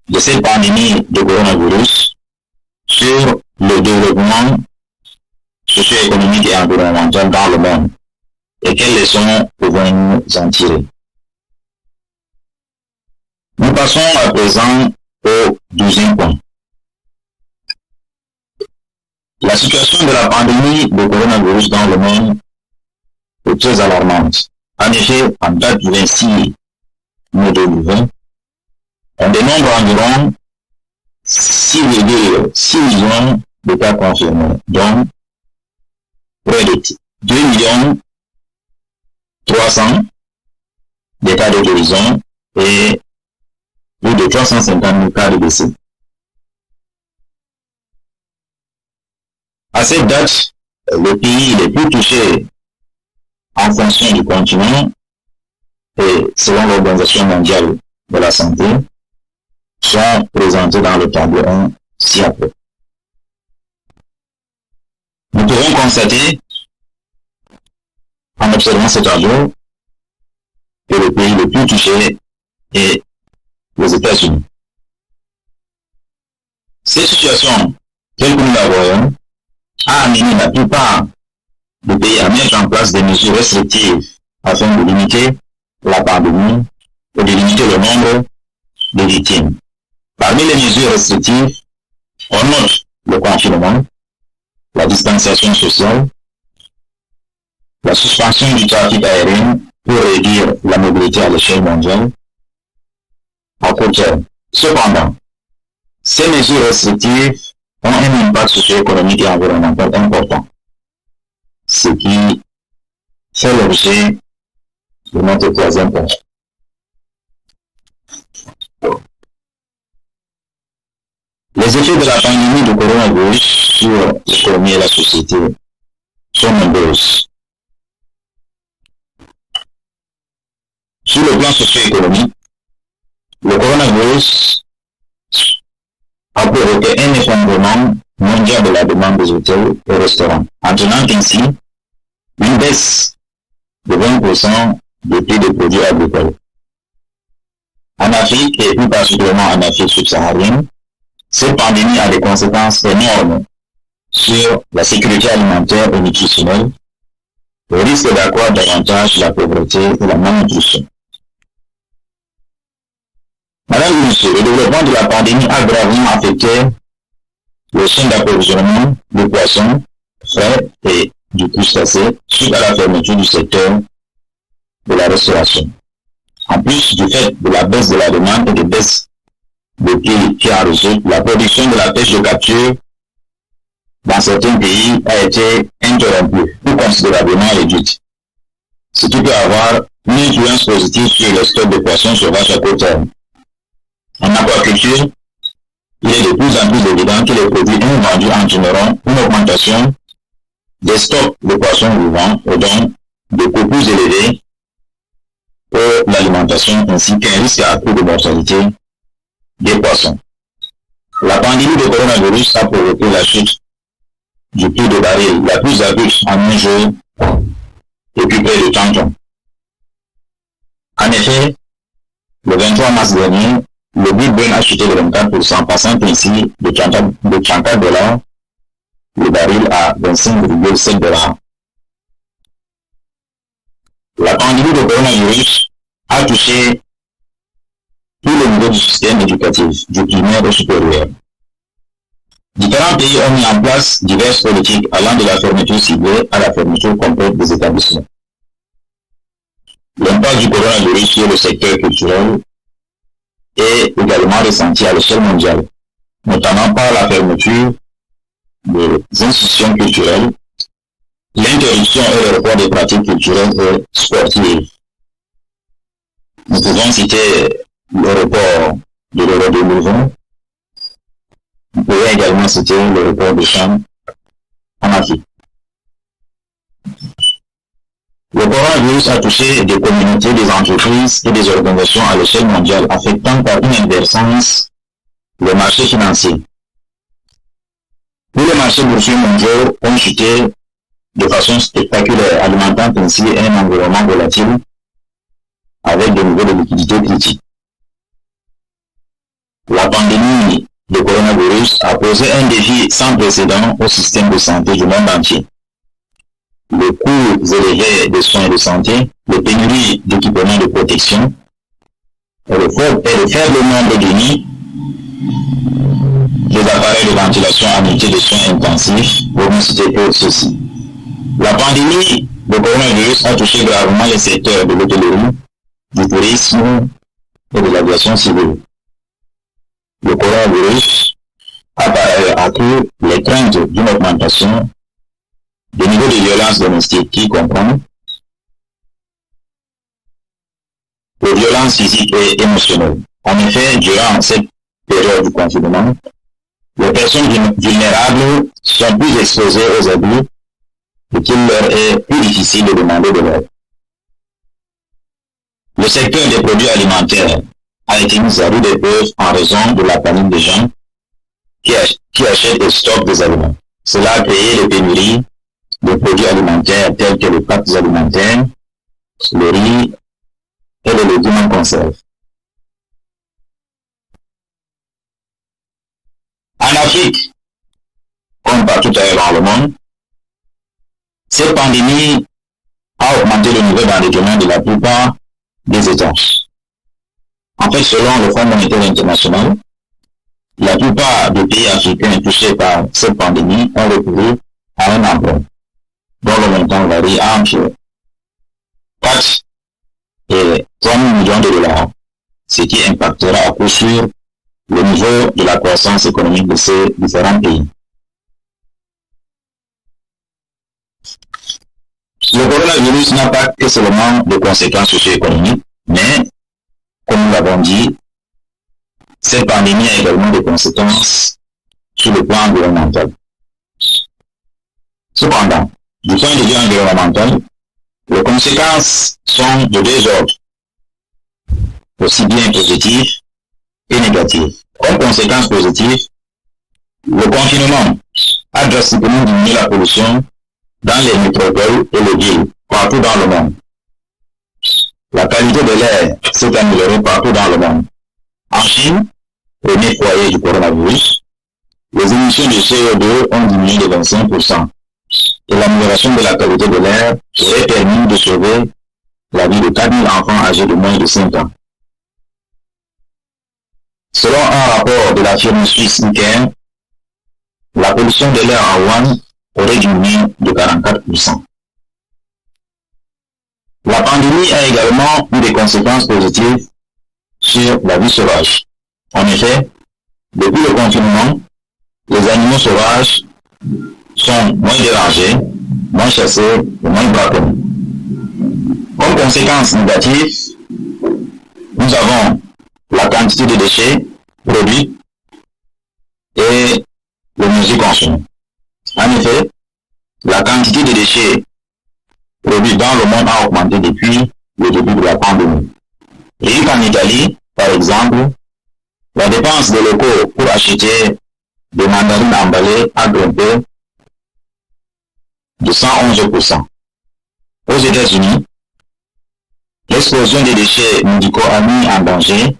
de cette pandémie de coronavirus sur le développement socio-économique et environnemental dans le monde et quelles leçons pouvons-nous en tirer. Nous passons à présent au 12e point. La situation de la pandémie de coronavirus dans le monde est très alarmante. En effet, en date du 26 mai 2020, on dénombre environ 6,6 millions de cas confirmés, dont près de 2 300 000 des cas de guérison et plus de 350 000 cas de décès. À cette date, les pays les plus touchés en fonction du continent et selon l'Organisation mondiale de la santé sont présentés dans le tableau 1 ci-après. Nous pouvons constater, en observant ce tableau, que le pays le plus touché est les États-Unis. Cette situation, telle que nous la voyons, a amené la plupart des pays à mettre en place des mesures restrictives afin de limiter la pandémie et de limiter le nombre de victimes. Parmi les mesures restrictives, on note le confinement, la distanciation sociale, la suspension du trafic aérien pour réduire la mobilité à l'échelle mondiale à court terme. Cependant, ces mesures restrictives ont un impact socio-économique et environnemental important, ce qui fait l'objet de notre troisième point. Les effets de la pandémie de coronavirus sur l'économie et la société sont nombreuses. Sur le plan socio-économique, le coronavirus a provoqué un effondrement mondial de la demande des hôtels et restaurants, entraînant ainsi une baisse de 20% des prix des produits agricoles. En Afrique, et plus particulièrement en Afrique subsaharienne, cette pandémie a des conséquences énormes sur la sécurité alimentaire et nutritionnelle, au risque d'accroître davantage la pauvreté et la malnutrition. Madame et Monsieur, le développement de la pandémie a gravement affecté le chaîne d'approvisionnement de poissons, frais et du crustacé suite à la fermeture du secteur de la restauration. En plus du fait de la baisse de la demande et de baisse de prix qui en résulte, la production de la pêche de capture dans certains pays a été interrompue ou considérablement réduite, ce qui peut avoir une influence positive sur le stock de poissons sauvages à court terme. En aquaculture, il est de plus en plus évident que les produits invendus entraîneront une augmentation des stocks de poissons vivants et donc de coûts plus élevés pour l'alimentation ainsi qu'un risque accru de mortalité des poissons. La pandémie de coronavirus a provoqué la chute du prix de baril la plus abrupte en un jour depuis près de 30 ans. En effet, le 23 mars dernier, le Bitcoin a chuté de 24%, passant ainsi de 34 dollars le baril à 25,7 dollars. La pandémie de coronavirus a touché tous les niveaux du système éducatif, du primaire au supérieur. Différents pays ont mis en place diverses politiques allant de la fermeture ciblée à la fermeture complète des établissements. L'impact du coronavirus sur le secteur culturel est également ressenti à l'échelle mondiale, notamment par la fermeture des institutions culturelles, l'interruption et le report des pratiques culturelles et sportives. Nous pouvons citer le report de l'Euro 2020. Nous pouvons également citer le report des champs en Afrique. Le coronavirus a touché des communautés, des entreprises et des organisations à l'échelle mondiale, affectant par inadvertance le marché financier. Tous les marchés boursiers mondiaux ont chuté de façon spectaculaire, alimentant ainsi un environnement volatile avec des niveaux de liquidité critiques. La pandémie de coronavirus a posé un défi sans précédent au système de santé du monde entier. Les coûts élevés des soins de santé, les pénuries d'équipements de protection et le faible nombre de lits, des appareils de ventilation adaptés de soins intensifs, pour ne citer que ceci. La pandémie de coronavirus a touché gravement les secteurs de l'hôtellerie, du tourisme et de l'aviation civile. Le coronavirus a par ailleurs accru les craintes d'une augmentation des niveaux de violence domestique qui comprend les violences physiques et émotionnelles. En effet, durant cette période du confinement, les personnes vulnérables sont plus exposées aux abus et qu'il leur est plus difficile de demander de l'aide. Le secteur des produits alimentaires a été mis à rude épreuve en raison de la panique des gens qui achètent et stockent des aliments. Cela a créé les pénuries de produits alimentaires tels que les pâtes alimentaires, le riz et les légumes en conserve. En Afrique, comme partout ailleurs dans le monde, cette pandémie a augmenté le niveau d'endettement de la plupart des États. En fait, selon le Fonds monétaire international, la plupart des pays africains touchés par cette pandémie ont recouru à un emprunt dont le montant varie entre 4 et 3 millions de dollars, ce qui impactera à coup sûr le niveau de la croissance économique de ces différents pays. Le coronavirus n'a pas que seulement des conséquences socio-économiques, mais, comme nous l'avons dit, cette pandémie a également des conséquences sur le plan environnemental. Cependant, du point de vue environnemental, les conséquences sont de deux ordres, aussi bien positives et négatives. Comme conséquence positive, le confinement a drastiquement diminué la pollution dans les métropoles et les villes, partout dans le monde. La qualité de l'air s'est améliorée partout dans le monde. En Chine, premier foyer du coronavirus, les émissions de CO2 ont diminué de 25%. Et l'amélioration de la qualité de l'air aurait permis de sauver la vie de 4000 enfants âgés de moins de 5 ans. Selon un rapport de la firme suisse Nikkei, la pollution de l'air en Wuhan aurait diminué de 44%. La pandémie a également eu des conséquences positives sur la vie sauvage. En effet, depuis le confinement, les animaux sauvages sont moins dérangés, moins chassés et moins braconnés. Comme conséquence négative, nous avons la quantité de déchets produits et l'énergie consommée. En effet, la quantité de déchets produits dans le monde a augmenté depuis le début de la pandémie. Rien qu'en Italie, par exemple, la dépense des locaux pour acheter des mandarines emballées a grimpé de 111%. Aux États-Unis, l'explosion des déchets médicaux a mis en danger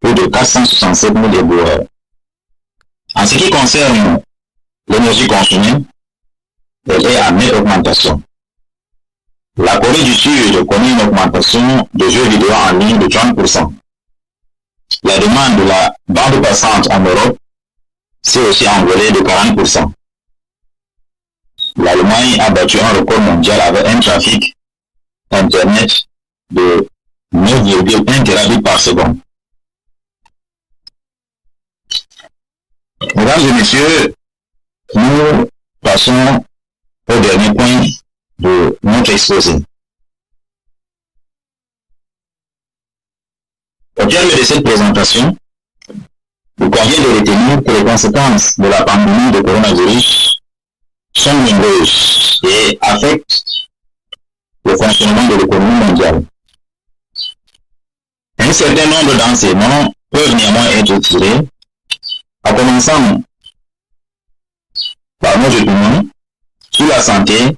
plus de 467 000 éboueurs. En ce qui concerne l'énergie consommée, elle est en nette augmentation. La Corée du Sud connaît une augmentation de jeux vidéo en ligne de 30%. La demande de la bande passante en Europe s'est aussi envolée de 40%. L'Allemagne a battu un record mondial avec un trafic Internet de 9,1 terabits par seconde. Mesdames et messieurs, nous passons au dernier point de notre exposé. Au terme de cette présentation, il convient de retenir que les conséquences de la pandémie de coronavirus sont nombreuses et affectent le fonctionnement de l'économie mondiale. Un certain nombre d'enseignements peuvent néanmoins être tirés, en commençant par nos opinions sur la santé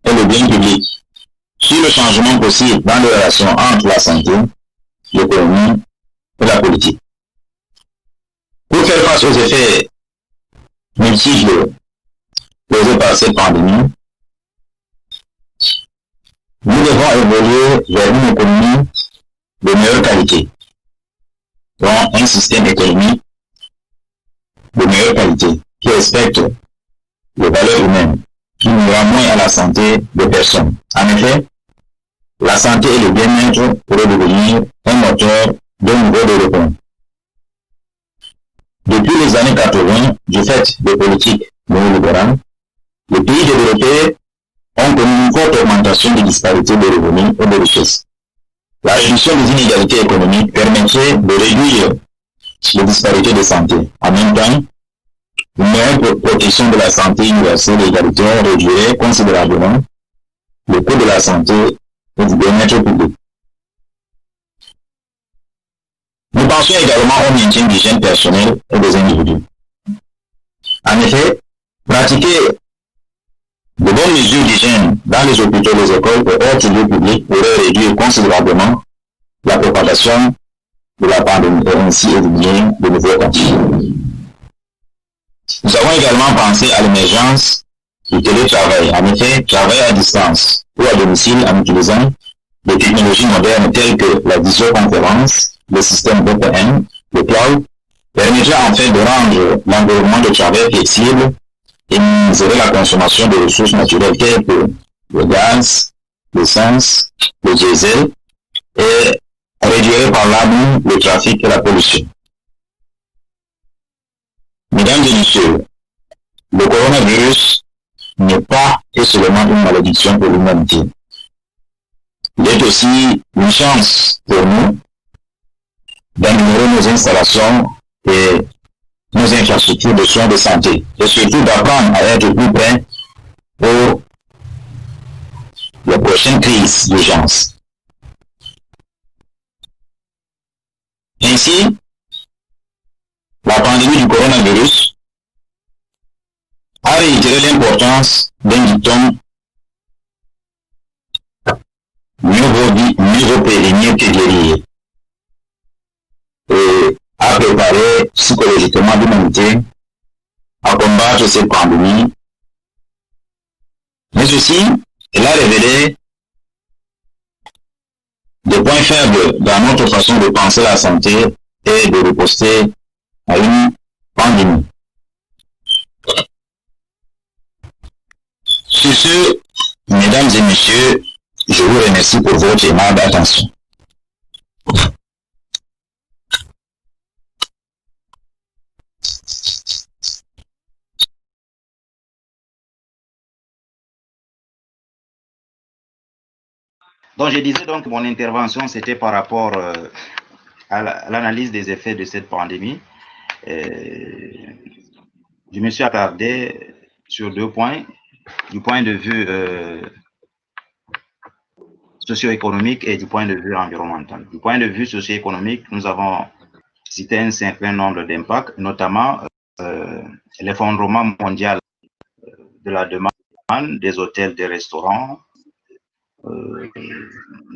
et le bien public, sur le changement possible dans les relations entre la santé, l'économie et la politique. Pour faire face aux effets multiples causés par cette pandémie, nous devons évoluer vers une économie de meilleure qualité, donc un système économique de meilleure qualité qui respecte les valeurs humaines, qui nuira moins à la santé des personnes. En effet, la santé et le bien-être pourraient devenir un moteur de nouveau développement. Depuis les années 80, du fait des politiques néolibérales, les pays développés ont connu une forte augmentation des disparités de revenus et de richesses. La réduction des inégalités économiques permettrait de réduire les disparités de santé. En même temps, une meilleure protection de la santé universelle et égalitaire réduirait considérablement le coût de la santé et du bien-être public. Nous pensons également au maintien d'hygiène personnelle et des individus. En effet, pratiquer de bonnes mesures d'hygiène dans les hôpitaux, les écoles et autres lieux publics pourrait réduire considérablement la propagation de la pandémie et ainsi éliminer de nouveaux contagions. Nous avons également pensé à l'émergence du télétravail. En effet, travailler à distance ou à domicile en utilisant des technologies modernes telles que la visioconférence, le système VPN, le cloud, permettra en fait de rendre l'environnement de travail flexible et minimiser la consommation de ressources naturelles telles que le gaz, l'essence, le diesel et réduire par là même le trafic et la pollution. Mesdames et messieurs, le coronavirus n'est pas et seulement une malédiction pour l'humanité. Il est aussi une chance pour nous d'améliorer nos installations et nos infrastructures de soins de santé et surtout d'apprendre à être plus prêts pour les prochaines crises d'urgence. Ainsi, la pandémie du coronavirus a réitéré l'importance d'un dicton mieux vaut prévenir que guérir et a préparé psychologiquement l'humanité à combattre cette pandémie, mais aussi elle a révélé des points faibles dans notre façon de penser la santé et de riposter à une pandémie. Sur ce, mesdames et messieurs, je vous remercie pour votre aimable attention. Donc, je disais donc mon intervention, c'était par rapport à l'analyse des effets de cette pandémie. Je me suis attardé sur 2 points, du point de vue socio-économique et du point de vue environnemental. Du point de vue socio-économique, nous avons cité un certain nombre d'impacts, notamment l'effondrement mondial de la demande des hôtels, des restaurants.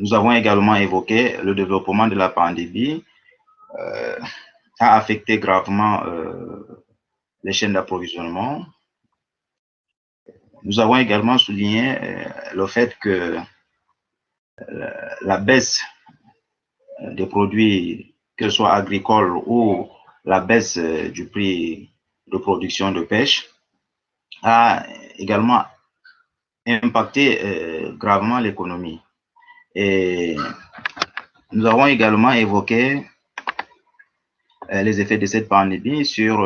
Nous avons également évoqué le développement de la pandémie a affecté gravement les chaînes d'approvisionnement. Nous avons également souligné le fait que la baisse des produits, que ce soit agricoles ou la baisse du prix de production de pêche, a également impacté gravement l'économie. Et nous avons également évoqué les effets de cette pandémie sur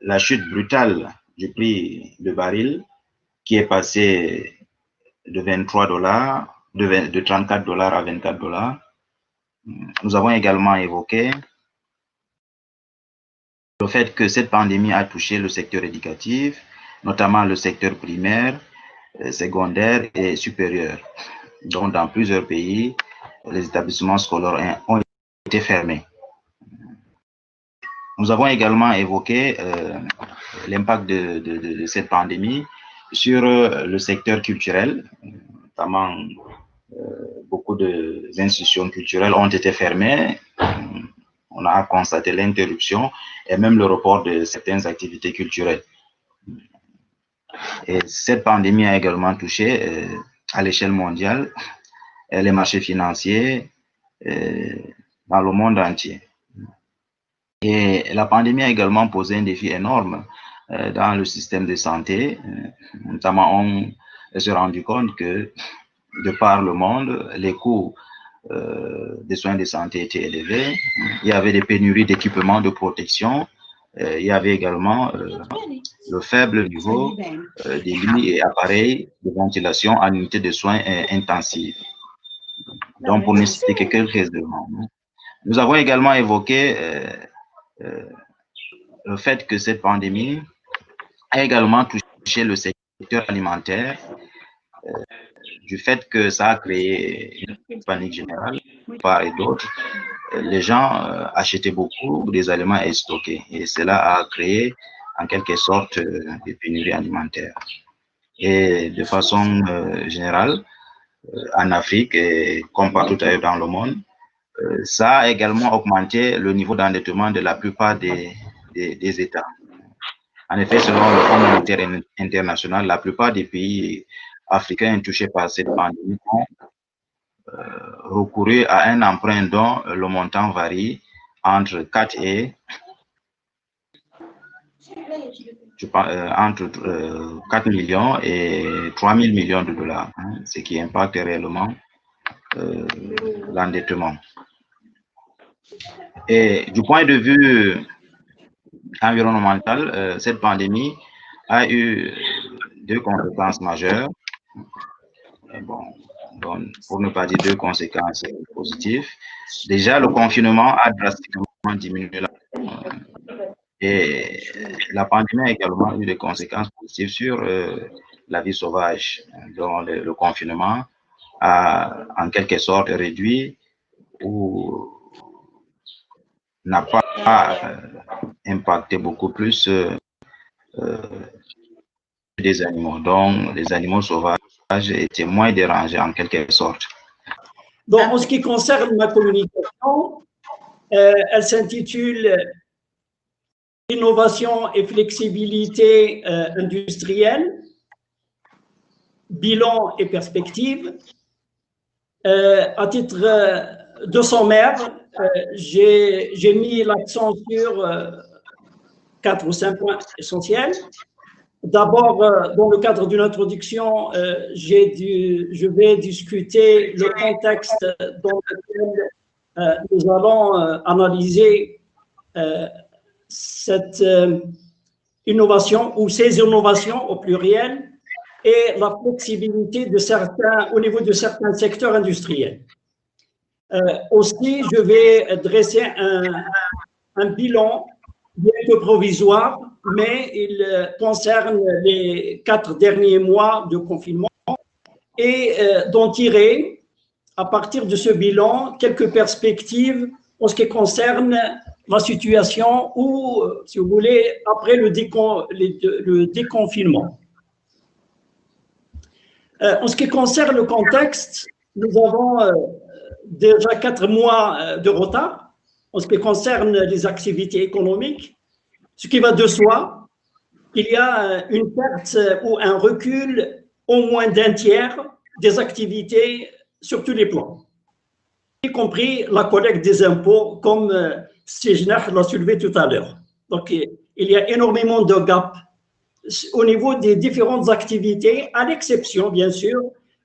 la chute brutale du prix de baril qui est passé de 23 $, de 34 $ à 24 $. Nous avons également évoqué le fait que cette pandémie a touché le secteur éducatif, notamment le secteur primaire, secondaire et supérieur. Donc, dans plusieurs pays, les établissements scolaires ont été fermés. Nous avons également évoqué l'impact de cette pandémie sur le secteur culturel, notamment beaucoup d'institutions culturelles ont été fermées. On a constaté l'interruption et même le report de certaines activités culturelles. Et cette pandémie a également touché à l'échelle mondiale les marchés financiers dans le monde entier. Et la pandémie a également posé un défi énorme dans le système de santé. Notamment, on s'est rendu compte que de par le monde, les coûts des soins de santé étaient élevés. Il y avait des pénuries d'équipements de protection. Il y avait également le faible niveau des lits et appareils de ventilation en unité de soins intensifs. Donc, pour ne citer que quelques éléments. Nous avons également évoqué le fait que cette pandémie a également touché le secteur alimentaire, du fait que ça a créé une panique générale, part et d'autre. Les gens achetaient beaucoup des aliments et stockés, et cela a créé en quelque sorte des pénuries alimentaires. Et de façon générale, en Afrique et comme partout ailleurs dans le monde, ça a également augmenté le niveau d'endettement de la plupart des États. En effet, selon le Fonds monétaire international, la plupart des pays africains touchés par cette pandémie ont recouru à un emprunt dont le montant varie entre 4 millions et 3 000 millions de dollars, ce qui impacte réellement l'endettement. Et du point de vue environnemental, cette pandémie a eu deux conséquences majeures. Bon, pour ne pas dire deux conséquences positives. Déjà, le confinement a drastiquement diminué et la pandémie a également eu des conséquences positives sur la vie sauvage. Donc, le confinement a en quelque sorte réduit ou n'a pas impacté beaucoup plus des animaux. Donc, les animaux sauvages étaient moins dérangés en quelque sorte. Donc, en ce qui concerne ma communication, elle s'intitule Innovation et flexibilité industrielle, bilan et perspective. À titre de sommaire, j'ai mis l'accent sur 4 ou 5 points essentiels. D'abord, dans le cadre d'une introduction, je vais discuter le contexte dans lequel nous allons analyser cette innovation ou ces innovations au pluriel et la flexibilité au niveau de certains secteurs industriels. Aussi, je vais dresser un bilan bien que provisoire, mais il concerne les 4 derniers mois de confinement et d'en tirer, à partir de ce bilan, quelques perspectives en ce qui concerne la situation ou, si vous voulez, après le déconfinement. En ce qui concerne le contexte, nous avons déjà 4 mois de retard en ce qui concerne les activités économiques, ce qui va de soi, il y a une perte ou un recul au moins d'un tiers des activités sur tous les plans, y compris la collecte des impôts, comme Sejnach l'a soulevé tout à l'heure. Donc, il y a énormément de gaps au niveau des différentes activités, à l'exception, bien sûr,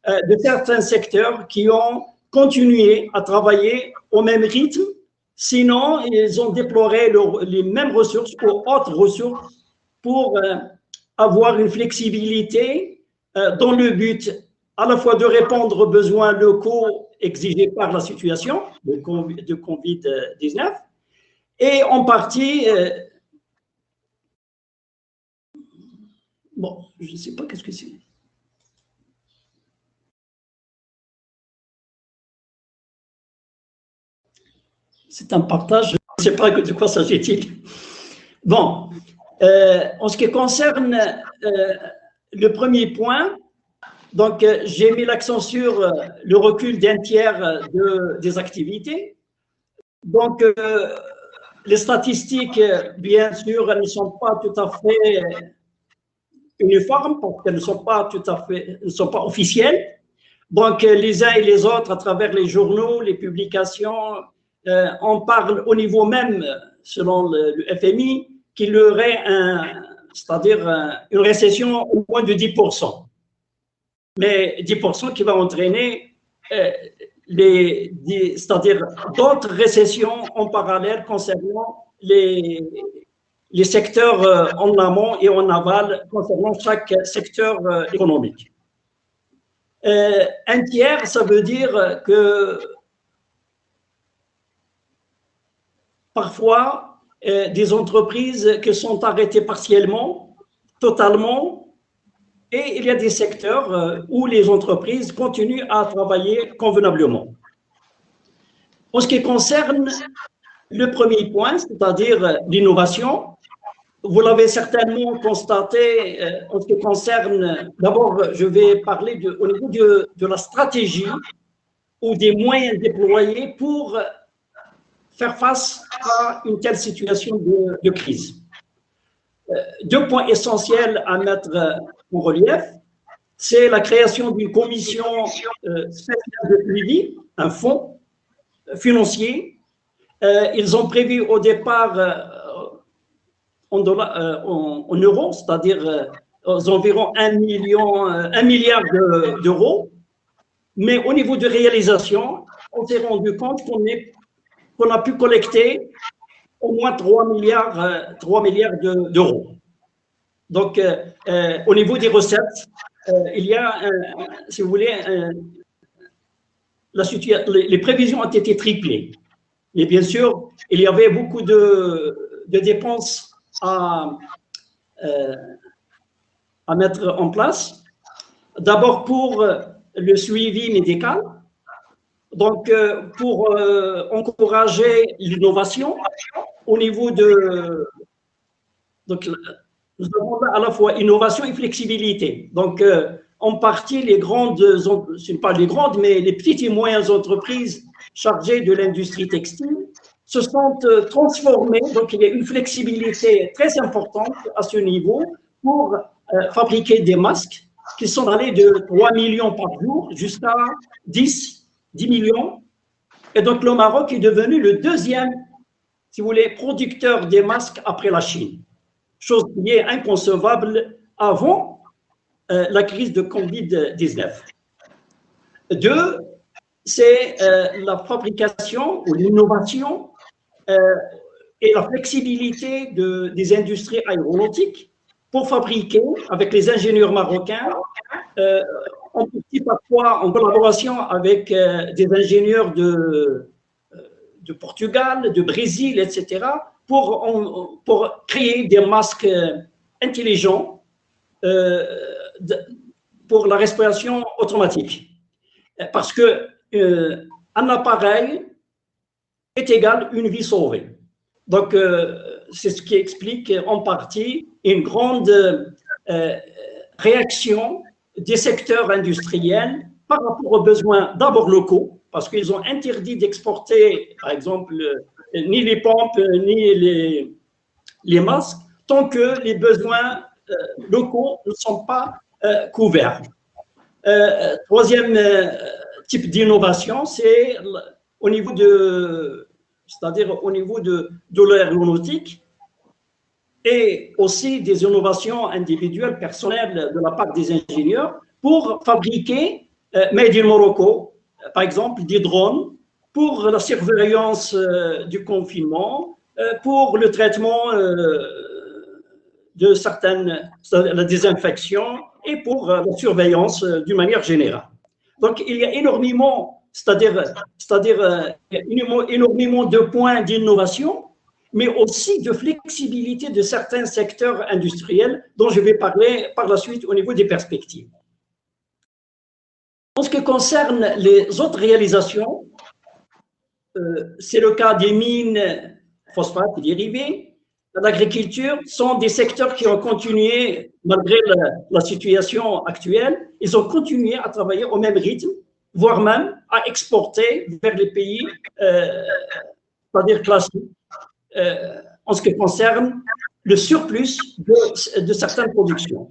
de certains secteurs qui ont continué à travailler au même rythme. Sinon, ils ont déploré les mêmes ressources ou autres ressources pour avoir une flexibilité dans le but à la fois de répondre aux besoins locaux exigés par la situation de Covid-19 et en partie, bon, je ne sais pas qu'est-ce que c'est. C'est un partage, je ne sais pas de quoi s'agit-il. Bon, en ce qui concerne le premier point, donc j'ai mis l'accent sur le recul d'un tiers des activités. Donc, les statistiques, bien sûr, elles ne sont pas tout à fait uniformes, parce qu'elles ne sont pas officielles. Donc, les uns et les autres, à travers les journaux, les publications, on parle au niveau même, selon le FMI, qu'il y aurait une récession au moins de 10%. Mais 10% qui va entraîner c'est-à-dire d'autres récessions en parallèle concernant les secteurs en amont et en aval, concernant chaque secteur économique. Un tiers, ça veut dire que parfois, des entreprises qui sont arrêtées partiellement, totalement, et il y a des secteurs où les entreprises continuent à travailler convenablement. En ce qui concerne le premier point, c'est-à-dire l'innovation, vous l'avez certainement constaté en ce qui concerne, d'abord je vais parler au niveau de la stratégie ou des moyens déployés pour faire face à une telle situation de crise. Deux points essentiels à mettre en relief, c'est la création d'une commission spéciale de suivi, un fonds financier. Ils ont prévu au départ en euros, c'est-à-dire aux environ 1 milliard d'euros, mais au niveau de réalisation, on s'est rendu compte qu'on a pu collecter au moins 3 milliards d'euros. Donc, au niveau des recettes, il y a, si vous voulez, les prévisions ont été triplées. Et bien sûr, il y avait beaucoup de dépenses à mettre en place. D'abord pour le suivi médical, donc pour encourager l'innovation au niveau de... Donc, nous avons à la fois innovation et flexibilité. Donc, en partie, les grandes, ce n'est pas les grandes, mais les petites et moyennes entreprises chargées de l'industrie textile se sont transformées. Donc, il y a une flexibilité très importante à ce niveau pour fabriquer des masques qui sont allés de 3 millions par jour jusqu'à 10 millions. Et donc, le Maroc est devenu le deuxième, si vous voulez, producteur des masques après la Chine. Chose qui est inconcevable avant la crise de Covid-19. Deux, c'est la fabrication ou l'innovation et la flexibilité des industries aéronautiques pour fabriquer, avec les ingénieurs marocains, en petit parfois en collaboration avec des ingénieurs de Portugal, de Brésil, etc., pour créer des masques intelligents pour la respiration automatique. Parce qu'un appareil est égal à une vie sauvée. Donc, c'est ce qui explique en partie une grande réaction des secteurs industriels par rapport aux besoins d'abord locaux, parce qu'ils ont interdit d'exporter, par exemple, ni les pompes, ni les masques, tant que les besoins locaux ne sont pas couverts. Troisième type d'innovation, c'est au niveau c'est-à-dire au niveau de l'aéronautique, et aussi des innovations individuelles, personnelles de la part des ingénieurs pour fabriquer made in Morocco, par exemple des drones pour la surveillance du confinement, pour le traitement de certaines, la désinfection et pour la surveillance d'une manière générale. Donc il y a énormément, c'est-à-dire énormément de points d'innovation, mais aussi de flexibilité de certains secteurs industriels dont je vais parler par la suite au niveau des perspectives. En ce qui concerne les autres réalisations, c'est le cas des mines, phosphates et dérivés. L'agriculture sont des secteurs qui ont continué, malgré la situation actuelle, ils ont continué à travailler au même rythme, voire même à exporter vers les pays, c'est-à-dire classiques, en ce qui concerne le surplus de certaines productions.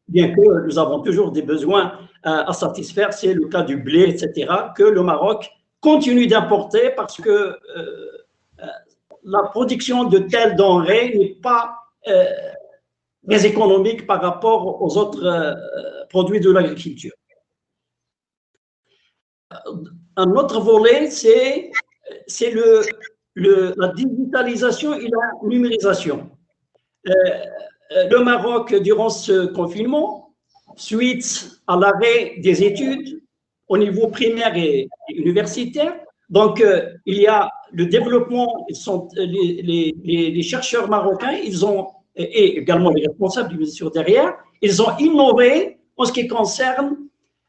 Bien que nous avons toujours des besoins à satisfaire, c'est le cas du blé, etc., que le Maroc continue d'importer parce que la production de telles denrées n'est pas très économique par rapport aux autres produits de l'agriculture. Un autre volet, c'est la digitalisation et la numérisation. Le Maroc, durant ce confinement, suite à l'arrêt des études au niveau primaire et universitaire, donc il y a le développement, les chercheurs marocains, et également les responsables bien sûr derrière, ils ont innové en ce qui concerne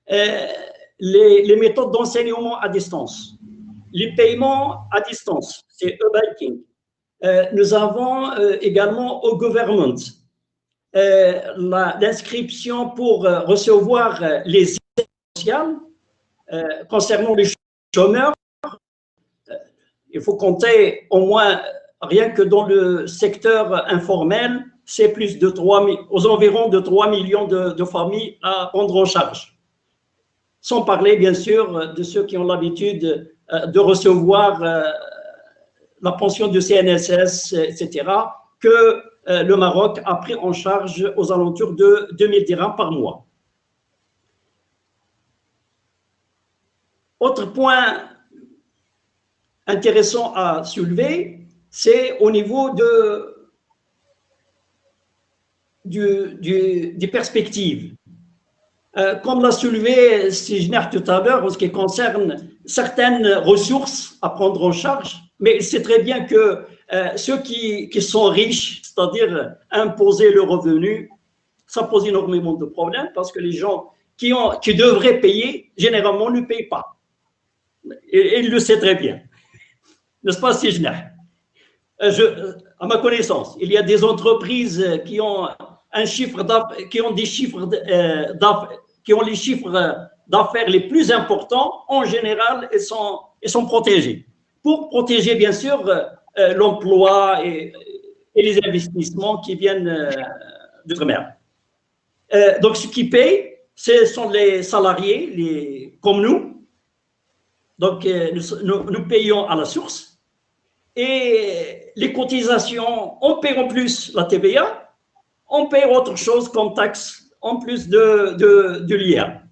les méthodes d'enseignement à distance, les paiements à distance, c'est e-banking. Nous avons également au government l'inscription pour recevoir les aides sociales concernant les chômeurs. Il faut compter au moins, rien que dans le secteur informel, c'est plus de aux environs de 3 millions de familles à prendre en charge. Sans parler, bien sûr, de ceux qui ont l'habitude de recevoir la pension de CNSS, etc., que le Maroc a pris en charge aux alentours de 2000 dirhams par mois. Autre point intéressant à soulever, c'est au niveau des perspectives. Comme l'a soulevé Sijner tout à l'heure, en ce qui concerne certaines ressources à prendre en charge, mais il sait très bien que ceux qui sont riches, c'est-à-dire imposer le revenu, ça pose énormément de problèmes parce que les gens qui devraient payer, généralement, ne payent pas. Et il le sait très bien. N'est-ce pas, Sijner? À ma connaissance, il y a des entreprises qui ont un chiffre qui ont des chiffres qui ont les chiffres d'affaires les plus importants, en général, ils sont protégés. Pour protéger, bien sûr, l'emploi et les investissements qui viennent d'outre-mer. Donc, ce qui paye, ce sont les salariés, comme nous. Donc, nous payons à la source. Et les cotisations, on paie en plus la TVA, on paie autre chose comme taxe en plus de l'IA.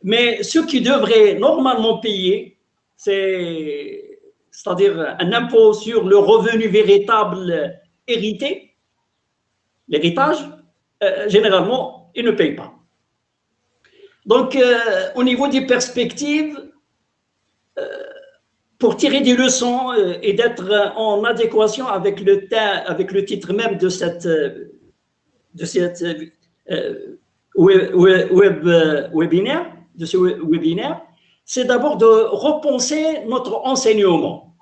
Mais ce qui devrait normalement payer, c'est-à-dire un impôt sur le revenu véritable hérité, l'héritage, généralement, ils ne payent pas. Donc, au niveau des perspectives, pour tirer des leçons et d'être en adéquation avec le titre même de cette webinaire, c'est d'abord de repenser notre enseignement.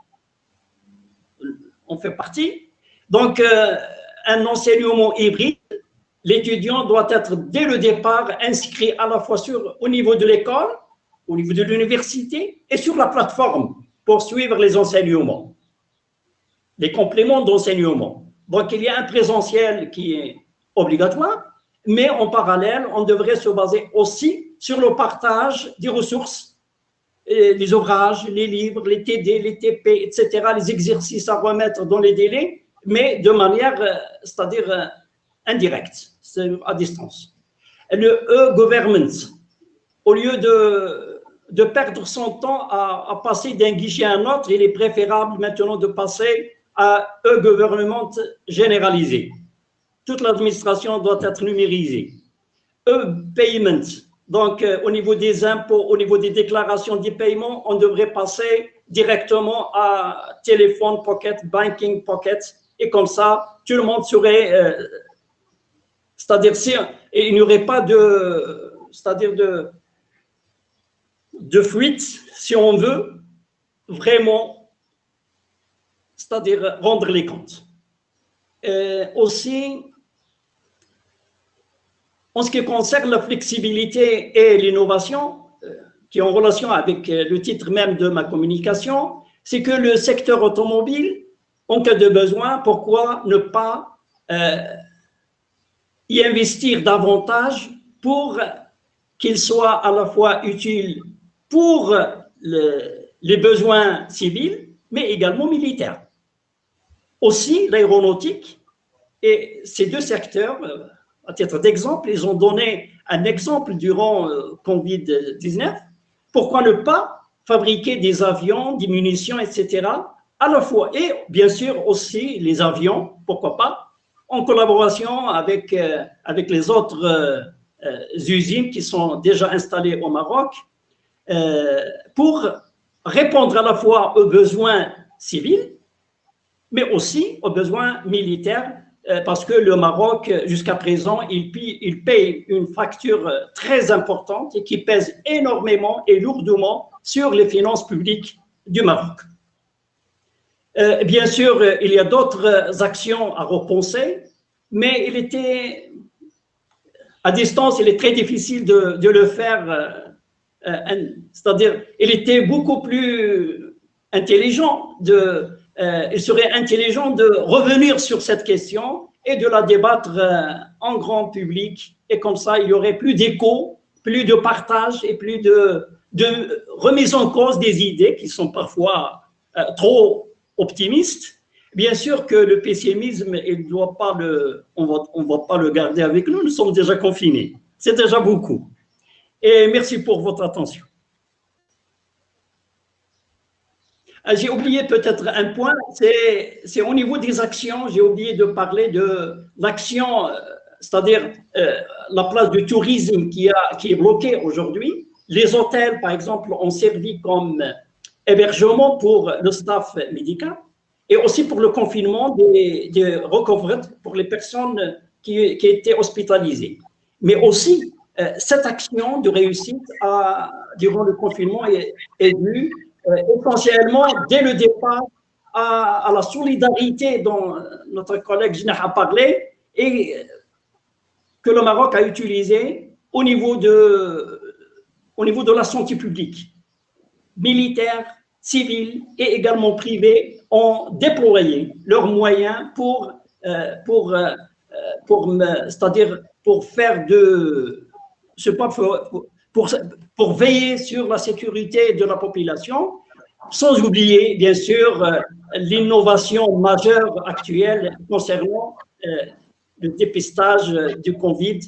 On fait partie. Donc, un enseignement hybride, l'étudiant doit être dès le départ inscrit à la fois au niveau de l'école, au niveau de l'université et sur la plateforme pour suivre les enseignements. des compléments d'enseignement. Donc, il y a un présentiel qui est obligatoire, mais en parallèle, on devrait se baser aussi sur le partage des ressources, les ouvrages, les livres, les TD, les TP, etc., les exercices à remettre dans les délais, mais de manière, c'est-à-dire indirecte, à distance. Le e-government, au lieu de perdre son temps à passer d'un guichet à un autre, il est préférable maintenant de passer à e-government généralisé. Toute l'administration doit être numérisée. E-payment, donc au niveau des impôts, au niveau des déclarations des paiements, on devrait passer directement à téléphone pocket, banking pocket, et comme ça, tout le monde serait, c'est-à-dire il n'y aurait pas de fuite, si on veut vraiment, c'est-à-dire rendre les comptes. Aussi, en ce qui concerne la flexibilité et l'innovation, qui est en relation avec le titre même de ma communication, c'est que le secteur automobile, en cas de besoin, pourquoi ne pas y investir davantage pour qu'il soit à la fois utile pour les besoins civils, mais également militaires. Aussi, l'aéronautique et ces deux secteurs, à titre d'exemple, ils ont donné un exemple durant Covid-19. Pourquoi ne pas fabriquer des avions, des munitions, etc., à la fois, et bien sûr aussi les avions, pourquoi pas, en collaboration avec les autres usines qui sont déjà installées au Maroc, pour répondre à la fois aux besoins civils, mais aussi aux besoins militaires, parce que le Maroc, jusqu'à présent, il paye une facture très importante et qui pèse énormément et lourdement sur les finances publiques du Maroc. Bien sûr, il y a d'autres actions à repenser, mais à distance, il est très difficile de le faire. C'est-à-dire, il était beaucoup plus intelligent il serait intelligent de revenir sur cette question et de la débattre en grand public. Et comme ça, il y aurait plus d'écho, plus de partage et plus de remise en cause des idées qui sont parfois trop optimistes. Bien sûr que le pessimisme, on ne va pas le garder avec nous, nous sommes déjà confinés. C'est déjà beaucoup. Et merci pour votre attention. J'ai oublié peut-être un point, c'est au niveau des actions, j'ai oublié de parler de l'action, c'est-à-dire la place du tourisme qui est bloquée aujourd'hui. Les hôtels, par exemple, ont servi comme hébergement pour le staff médical et aussi pour le confinement des recovered pour les personnes qui étaient hospitalisées. Mais aussi, cette action de réussite durant le confinement est due essentiellement, dès le départ, à la solidarité dont notre collègue Jinah a parlé et que le Maroc a utilisé au niveau de la santé publique. Militaires, civils et également privés ont déployé leurs moyens c'est-à-dire pour faire pour veiller sur la sécurité de la population, sans oublier, bien sûr, l'innovation majeure actuelle concernant le dépistage du Covid,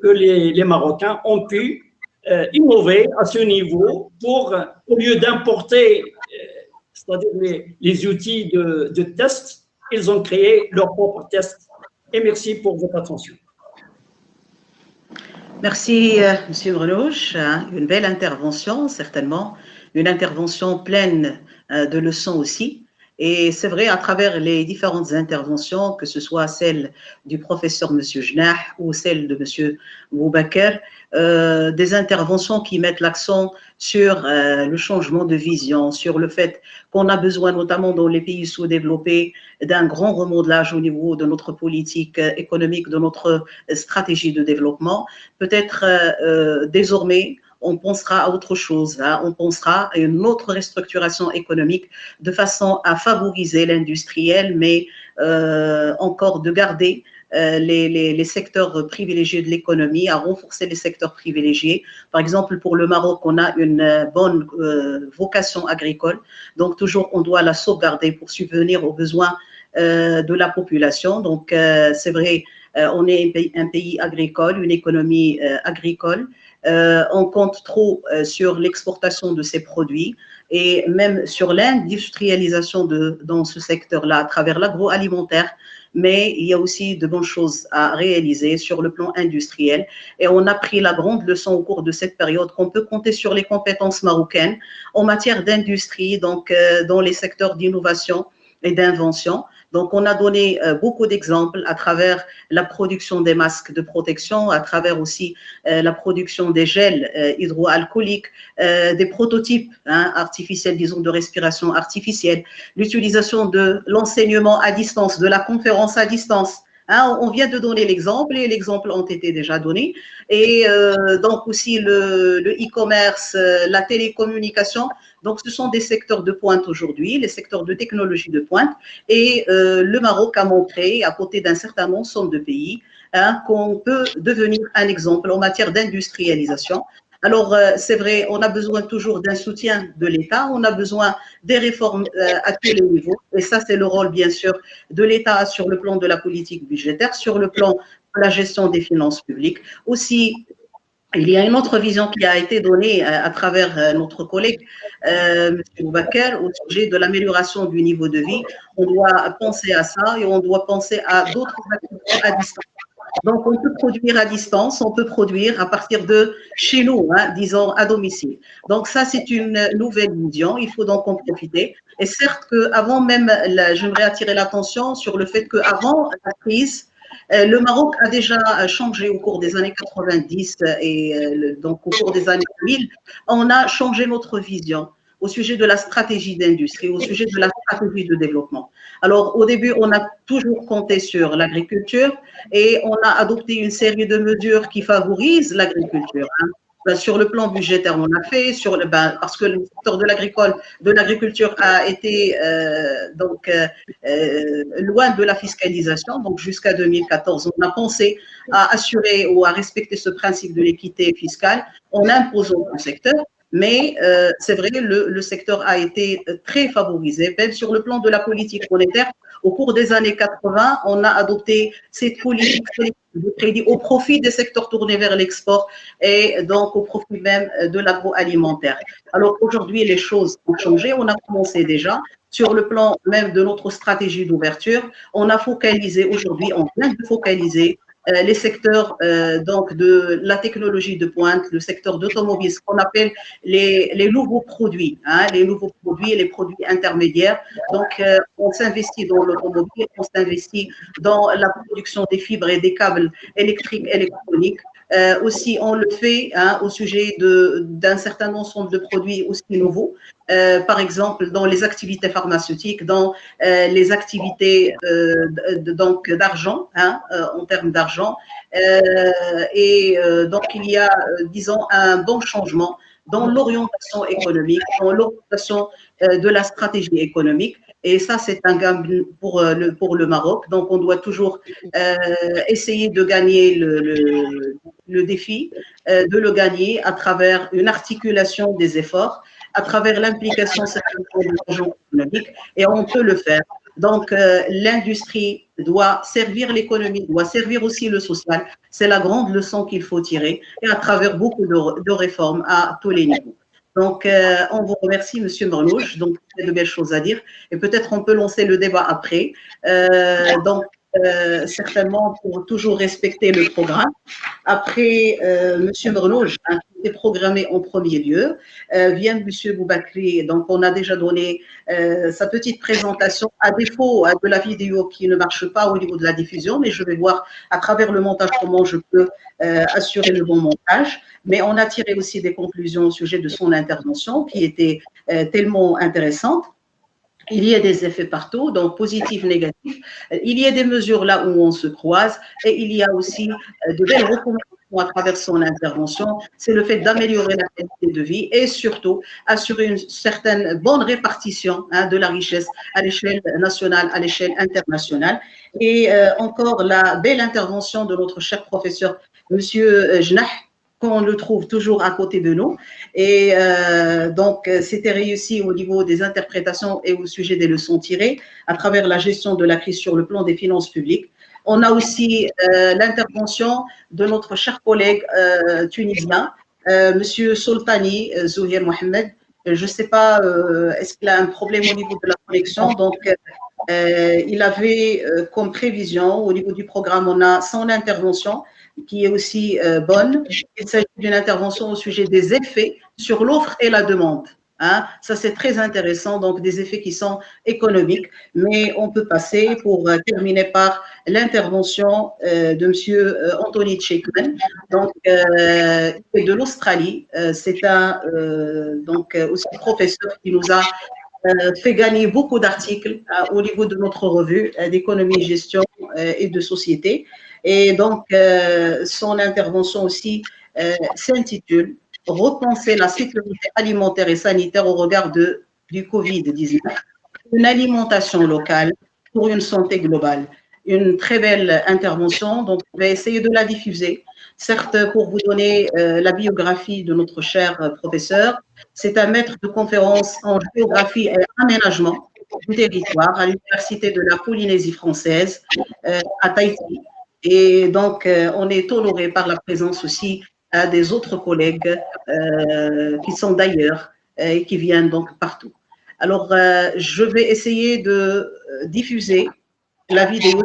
que les Marocains ont pu innover à ce niveau pour, au lieu d'importer, c'est-à-dire les outils de test, ils ont créé leurs propres tests. Et merci pour votre attention. Merci, M. Grelouche. Une belle intervention, certainement. Une intervention pleine de leçons aussi. Et c'est vrai, à travers les différentes interventions, que ce soit celle du professeur M. Jinah ou celle de M. Boubaker, des interventions qui mettent l'accent sur le changement de vision, sur le fait qu'on a besoin, notamment dans les pays sous-développés, d'un grand remodelage au niveau de notre politique économique, de notre stratégie de développement. Peut-être désormais, on pensera à autre chose, hein. On pensera à une autre restructuration économique de façon à favoriser l'industriel, mais encore de garder les secteurs privilégiés de l'économie, à renforcer les secteurs privilégiés. Par exemple, pour le Maroc, on a une bonne vocation agricole, donc toujours on doit la sauvegarder pour subvenir aux besoins de la population. Donc, c'est vrai, on est un pays agricole, une économie agricole. On compte trop sur l'exportation de ces produits et même sur l'industrialisation dans ce secteur-là à travers l'agroalimentaire. Mais il y a aussi de bonnes choses à réaliser sur le plan industriel. Et on a pris la grande leçon au cours de cette période qu'on peut compter sur les compétences marocaines en matière d'industrie, donc dans les secteurs d'innovation et d'invention. Donc, on a donné beaucoup d'exemples à travers la production des masques de protection, à travers aussi la production des gels hydroalcooliques, des prototypes artificiels, disons, de respiration artificielle, l'utilisation de l'enseignement à distance, de la conférence à distance. On vient de donner l'exemple et les exemples ont été déjà donnés. Et donc aussi le e-commerce, la télécommunication. Donc, ce sont des secteurs de pointe aujourd'hui, les secteurs de technologie de pointe. Et le Maroc a montré, à côté d'un certain ensemble de pays, qu'on peut devenir un exemple en matière d'industrialisation. Alors, c'est vrai, on a besoin toujours d'un soutien de l'État, on a besoin des réformes à tous les niveaux. Et ça, c'est le rôle, bien sûr, de l'État sur le plan de la politique budgétaire, sur le plan de la gestion des finances publiques. Aussi, il y a une autre vision qui a été donnée à travers notre collègue, M. Boubacar, au sujet de l'amélioration du niveau de vie. On doit penser à ça et on doit penser à d'autres activités à distance. Donc, on peut produire à distance, on peut produire à partir de chez nous, disons à domicile. Donc, ça, c'est une nouvelle vision, il faut donc en profiter. Et certes qu'avant même, j'aimerais attirer l'attention sur le fait qu'avant la crise, le Maroc a déjà changé au cours des années 90 et donc au cours des années 2000, on a changé notre vision au sujet de la stratégie d'industrie, au sujet de la stratégie de développement. Alors, au début, on a toujours compté sur l'agriculture et on a adopté une série de mesures qui favorisent l'agriculture. Sur le plan budgétaire, on l'a fait, parce que le secteur de l'agriculture a été loin de la fiscalisation. Donc, jusqu'à 2014, on a pensé à assurer ou à respecter ce principe de l'équité fiscale en imposant le secteur. Mais c'est vrai, le secteur a été très favorisé, même sur le plan de la politique monétaire. Au cours des années 80, on a adopté cette politique de crédit au profit des secteurs tournés vers l'export et donc au profit même de l'agroalimentaire. Alors aujourd'hui, les choses ont changé. On a commencé déjà sur le plan même de notre stratégie d'ouverture. On a focalisé aujourd'hui, on vient de focaliser les secteurs donc de la technologie de pointe, le secteur d'automobile, ce qu'on appelle les nouveaux produits, les nouveaux produits et les produits intermédiaires. Donc, on s'investit dans l'automobile, on s'investit dans la production des fibres et des câbles électriques, électroniques. Aussi, on le fait au sujet d'un certain ensemble de produits aussi nouveaux, par exemple dans les activités pharmaceutiques, dans les activités donc d'argent, en termes d'argent. Donc, il y a, disons, un bon changement dans l'orientation économique, dans l'orientation de la stratégie économique. Et ça, c'est un gain pour le Maroc. Donc, on doit toujours essayer de gagner le défi, de le gagner à travers une articulation des efforts, à travers l'implication de l'agent économique, et on peut le faire. Donc, l'industrie doit servir l'économie, doit servir aussi le social. C'est la grande leçon qu'il faut tirer, et à travers beaucoup de réformes à tous les niveaux. Donc, on vous remercie, Monsieur Merlouch. Donc, il y a de belles choses à dire. Et peut-être on peut lancer le débat après. Certainement pour toujours respecter le programme. Après Monsieur Merlouch, qui était programmé en premier lieu, vient Monsieur Boubakri. Donc, on a déjà donné sa petite présentation, à défaut de la vidéo qui ne marche pas au niveau de la diffusion, mais je vais voir à travers le montage comment je peux assurer le bon montage. Mais on a tiré aussi des conclusions au sujet de son intervention qui était tellement intéressante. Il y a des effets partout, donc positifs, négatifs. Il y a des mesures là où on se croise et il y a aussi de belles recommandations à travers son intervention, c'est le fait d'améliorer la qualité de vie et surtout assurer une certaine bonne répartition de la richesse à l'échelle nationale, à l'échelle internationale. Et encore la belle intervention de notre cher professeur, Monsieur Jnah, qu'on le trouve toujours à côté de nous. Et donc, c'était réussi au niveau des interprétations et au sujet des leçons tirées à travers la gestion de la crise sur le plan des finances publiques. On a aussi l'intervention de notre cher collègue tunisien, Monsieur Soltani Zouhir Mohamed. Je ne sais pas, est-ce qu'il a un problème au niveau de la connexion? Donc, il avait comme prévision, au niveau du programme, on a son intervention qui est aussi bonne. Il s'agit d'une intervention au sujet des effets sur l'offre et la demande. Ça, c'est très intéressant, donc des effets qui sont économiques. Mais on peut passer pour terminer par l'intervention de M. Anthony Chapman, donc de l'Australie. C'est un donc aussi professeur qui nous a fait gagner beaucoup d'articles au niveau de notre revue d'économie, gestion et de société. Et donc, son intervention aussi s'intitule « Repenser la sécurité alimentaire et sanitaire au regard du Covid-19, une alimentation locale pour une santé globale ». Une très belle intervention, donc je vais essayer de la diffuser. Certes, pour vous donner la biographie de notre cher professeur, c'est un maître de conférence en géographie et aménagement du territoire à l'Université de la Polynésie française à Tahiti. Et donc, on est honoré par la présence aussi des autres collègues qui sont d'ailleurs et qui viennent donc partout. Alors, je vais essayer de diffuser la vidéo.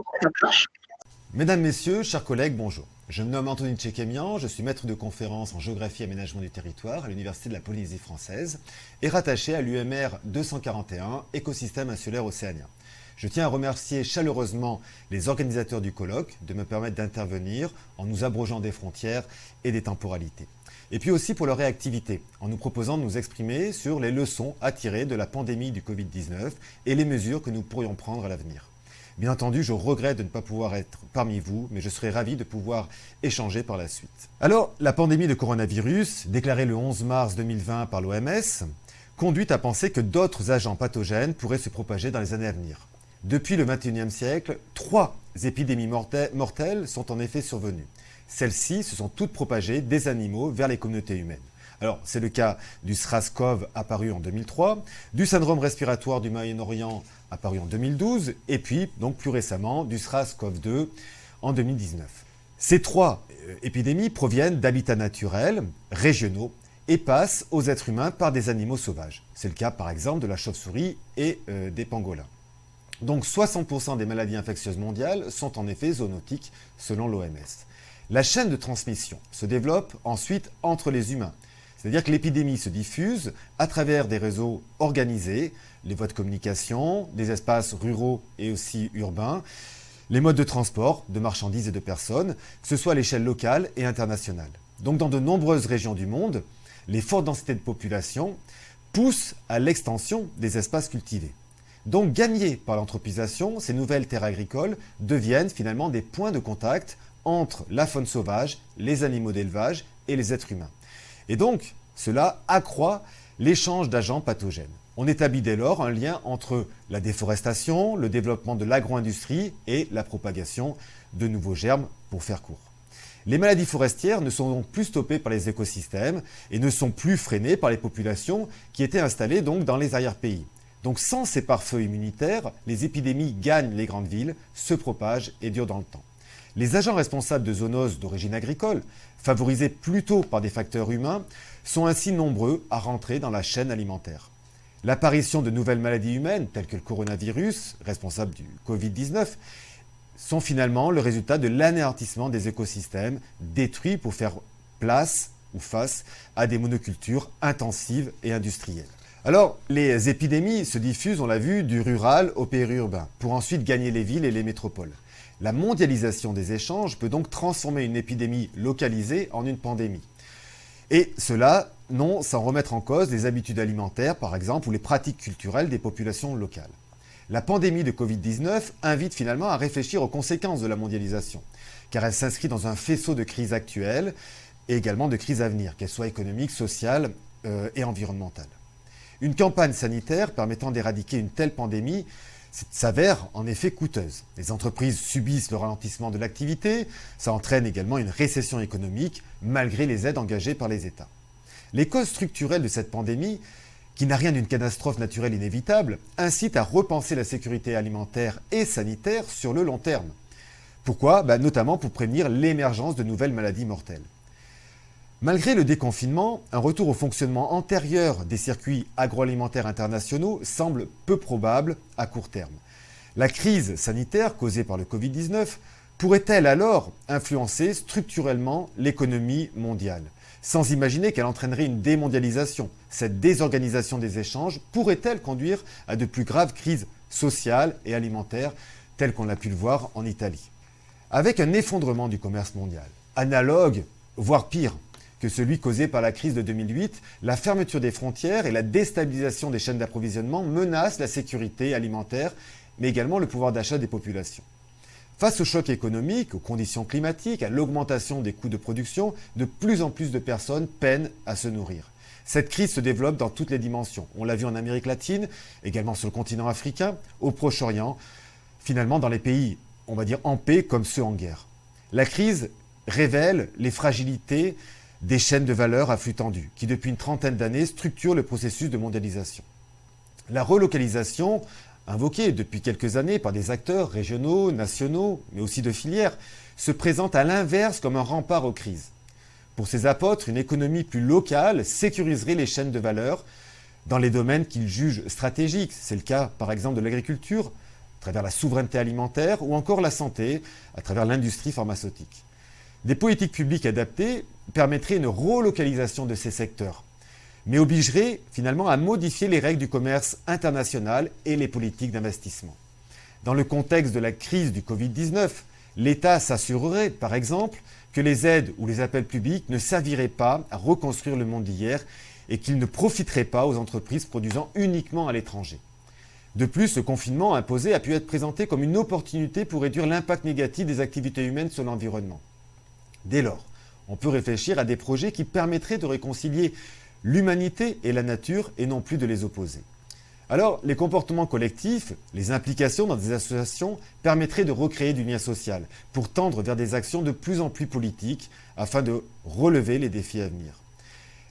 Mesdames, Messieurs, chers collègues, bonjour. Je me nomme Anthony Tchekemian, je suis maître de conférence en géographie et aménagement du territoire à l'Université de la Polynésie française et rattaché à l'UMR 241, écosystème insulaire océanien. Je tiens à remercier chaleureusement les organisateurs du colloque de me permettre d'intervenir en nous abrogeant des frontières et des temporalités. Et puis aussi pour leur réactivité, en nous proposant de nous exprimer sur les leçons à tirer de la pandémie du Covid-19 et les mesures que nous pourrions prendre à l'avenir. Bien entendu, je regrette de ne pas pouvoir être parmi vous, mais je serai ravi de pouvoir échanger par la suite. Alors, la pandémie de coronavirus, déclarée le 11 mars 2020 par l'OMS, conduit à penser que d'autres agents pathogènes pourraient se propager dans les années à venir. Depuis le XXIe siècle, 3 épidémies mortelles sont en effet survenues. Celles-ci se sont toutes propagées des animaux vers les communautés humaines. Alors, c'est le cas du SRAS-CoV apparu en 2003, du syndrome respiratoire du Moyen-Orient apparu en 2012, et puis, donc plus récemment, du SRAS-CoV-2 en 2019. Ces 3 épidémies proviennent d'habitats naturels, régionaux, et passent aux êtres humains par des animaux sauvages. C'est le cas, par exemple, de la chauve-souris et des pangolins. Donc 60% des maladies infectieuses mondiales sont en effet zoonotiques selon l'OMS. La chaîne de transmission se développe ensuite entre les humains. C'est-à-dire que l'épidémie se diffuse à travers des réseaux organisés, les voies de communication, des espaces ruraux et aussi urbains, les modes de transport de marchandises et de personnes, que ce soit à l'échelle locale et internationale. Donc dans de nombreuses régions du monde, les fortes densités de population poussent à l'extension des espaces cultivés. Donc gagnés par l'anthropisation, ces nouvelles terres agricoles deviennent finalement des points de contact entre la faune sauvage, les animaux d'élevage et les êtres humains. Et donc, cela accroît l'échange d'agents pathogènes. On établit dès lors un lien entre la déforestation, le développement de l'agro-industrie et la propagation de nouveaux germes, pour faire court. Les maladies forestières ne sont donc plus stoppées par les écosystèmes et ne sont plus freinées par les populations qui étaient installées donc dans les arrière-pays. Donc sans ces pare-feux immunitaires, les épidémies gagnent les grandes villes, se propagent et durent dans le temps. Les agents responsables de zoonoses d'origine agricole, favorisés plutôt par des facteurs humains, sont ainsi nombreux à rentrer dans la chaîne alimentaire. L'apparition de nouvelles maladies humaines, telles que le coronavirus, responsable du Covid-19, sont finalement le résultat de l'anéantissement des écosystèmes détruits pour faire place ou face à des monocultures intensives et industrielles. Alors, les épidémies se diffusent, on l'a vu, du rural au périurbain, pour ensuite gagner les villes et les métropoles. La mondialisation des échanges peut donc transformer une épidémie localisée en une pandémie. Et cela, non sans remettre en cause les habitudes alimentaires, par exemple, ou les pratiques culturelles des populations locales. La pandémie de Covid-19 invite finalement à réfléchir aux conséquences de la mondialisation, car elle s'inscrit dans un faisceau de crises actuelles et également de crises à venir, qu'elles soient économiques, sociales et environnementales. Une campagne sanitaire permettant d'éradiquer une telle pandémie s'avère en effet coûteuse. Les entreprises subissent le ralentissement de l'activité, ça entraîne également une récession économique malgré les aides engagées par les États. Les causes structurelles de cette pandémie, qui n'a rien d'une catastrophe naturelle inévitable, incitent à repenser la sécurité alimentaire et sanitaire sur le long terme. Pourquoi ? Notamment pour prévenir l'émergence de nouvelles maladies mortelles. Malgré le déconfinement, un retour au fonctionnement antérieur des circuits agroalimentaires internationaux semble peu probable à court terme. La crise sanitaire causée par le Covid-19 pourrait-elle alors influencer structurellement l'économie mondiale ? Sans imaginer qu'elle entraînerait une démondialisation, cette désorganisation des échanges pourrait-elle conduire à de plus graves crises sociales et alimentaires, telles qu'on a pu le voir en Italie ? Avec un effondrement du commerce mondial, analogue, voire pire, que celui causé par la crise de 2008, la fermeture des frontières et la déstabilisation des chaînes d'approvisionnement menacent la sécurité alimentaire, mais également le pouvoir d'achat des populations. Face au choc économique, aux conditions climatiques, à l'augmentation des coûts de production, de plus en plus de personnes peinent à se nourrir. Cette crise se développe dans toutes les dimensions. On l'a vu en Amérique latine, également sur le continent africain, au Proche-Orient, finalement dans les pays, on va dire, en paix comme ceux en guerre. La crise révèle les fragilités des chaînes de valeur à flux tendu, qui depuis une trentaine d'années structurent le processus de mondialisation. La relocalisation, invoquée depuis quelques années par des acteurs régionaux, nationaux, mais aussi de filières, se présente à l'inverse comme un rempart aux crises. Pour ces apôtres, une économie plus locale sécuriserait les chaînes de valeur dans les domaines qu'ils jugent stratégiques. C'est le cas par exemple de l'agriculture, à travers la souveraineté alimentaire, ou encore la santé, à travers l'industrie pharmaceutique. Des politiques publiques adaptées permettraient une relocalisation de ces secteurs, mais obligeraient finalement à modifier les règles du commerce international et les politiques d'investissement. Dans le contexte de la crise du Covid-19, l'État s'assurerait, par exemple, que les aides ou les appels publics ne serviraient pas à reconstruire le monde d'hier et qu'ils ne profiteraient pas aux entreprises produisant uniquement à l'étranger. De plus, le confinement imposé a pu être présenté comme une opportunité pour réduire l'impact négatif des activités humaines sur l'environnement. Dès lors, on peut réfléchir à des projets qui permettraient de réconcilier l'humanité et la nature et non plus de les opposer. Alors, les comportements collectifs, les implications dans des associations permettraient de recréer du lien social pour tendre vers des actions de plus en plus politiques afin de relever les défis à venir.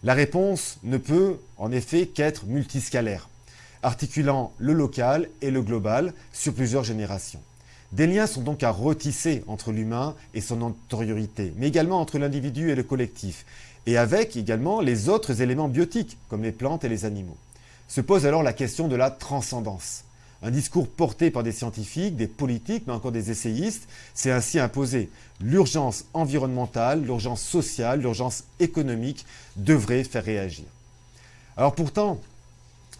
La réponse ne peut en effet qu'être multiscalaire, articulant le local et le global sur plusieurs générations. Des liens sont donc à retisser entre l'humain et son antériorité, mais également entre l'individu et le collectif, et avec également les autres éléments biotiques, comme les plantes et les animaux. Se pose alors la question de la transcendance. Un discours porté par des scientifiques, des politiques, mais encore des essayistes, s'est ainsi imposé. L'urgence environnementale, l'urgence sociale, l'urgence économique devraient faire réagir. Alors pourtant,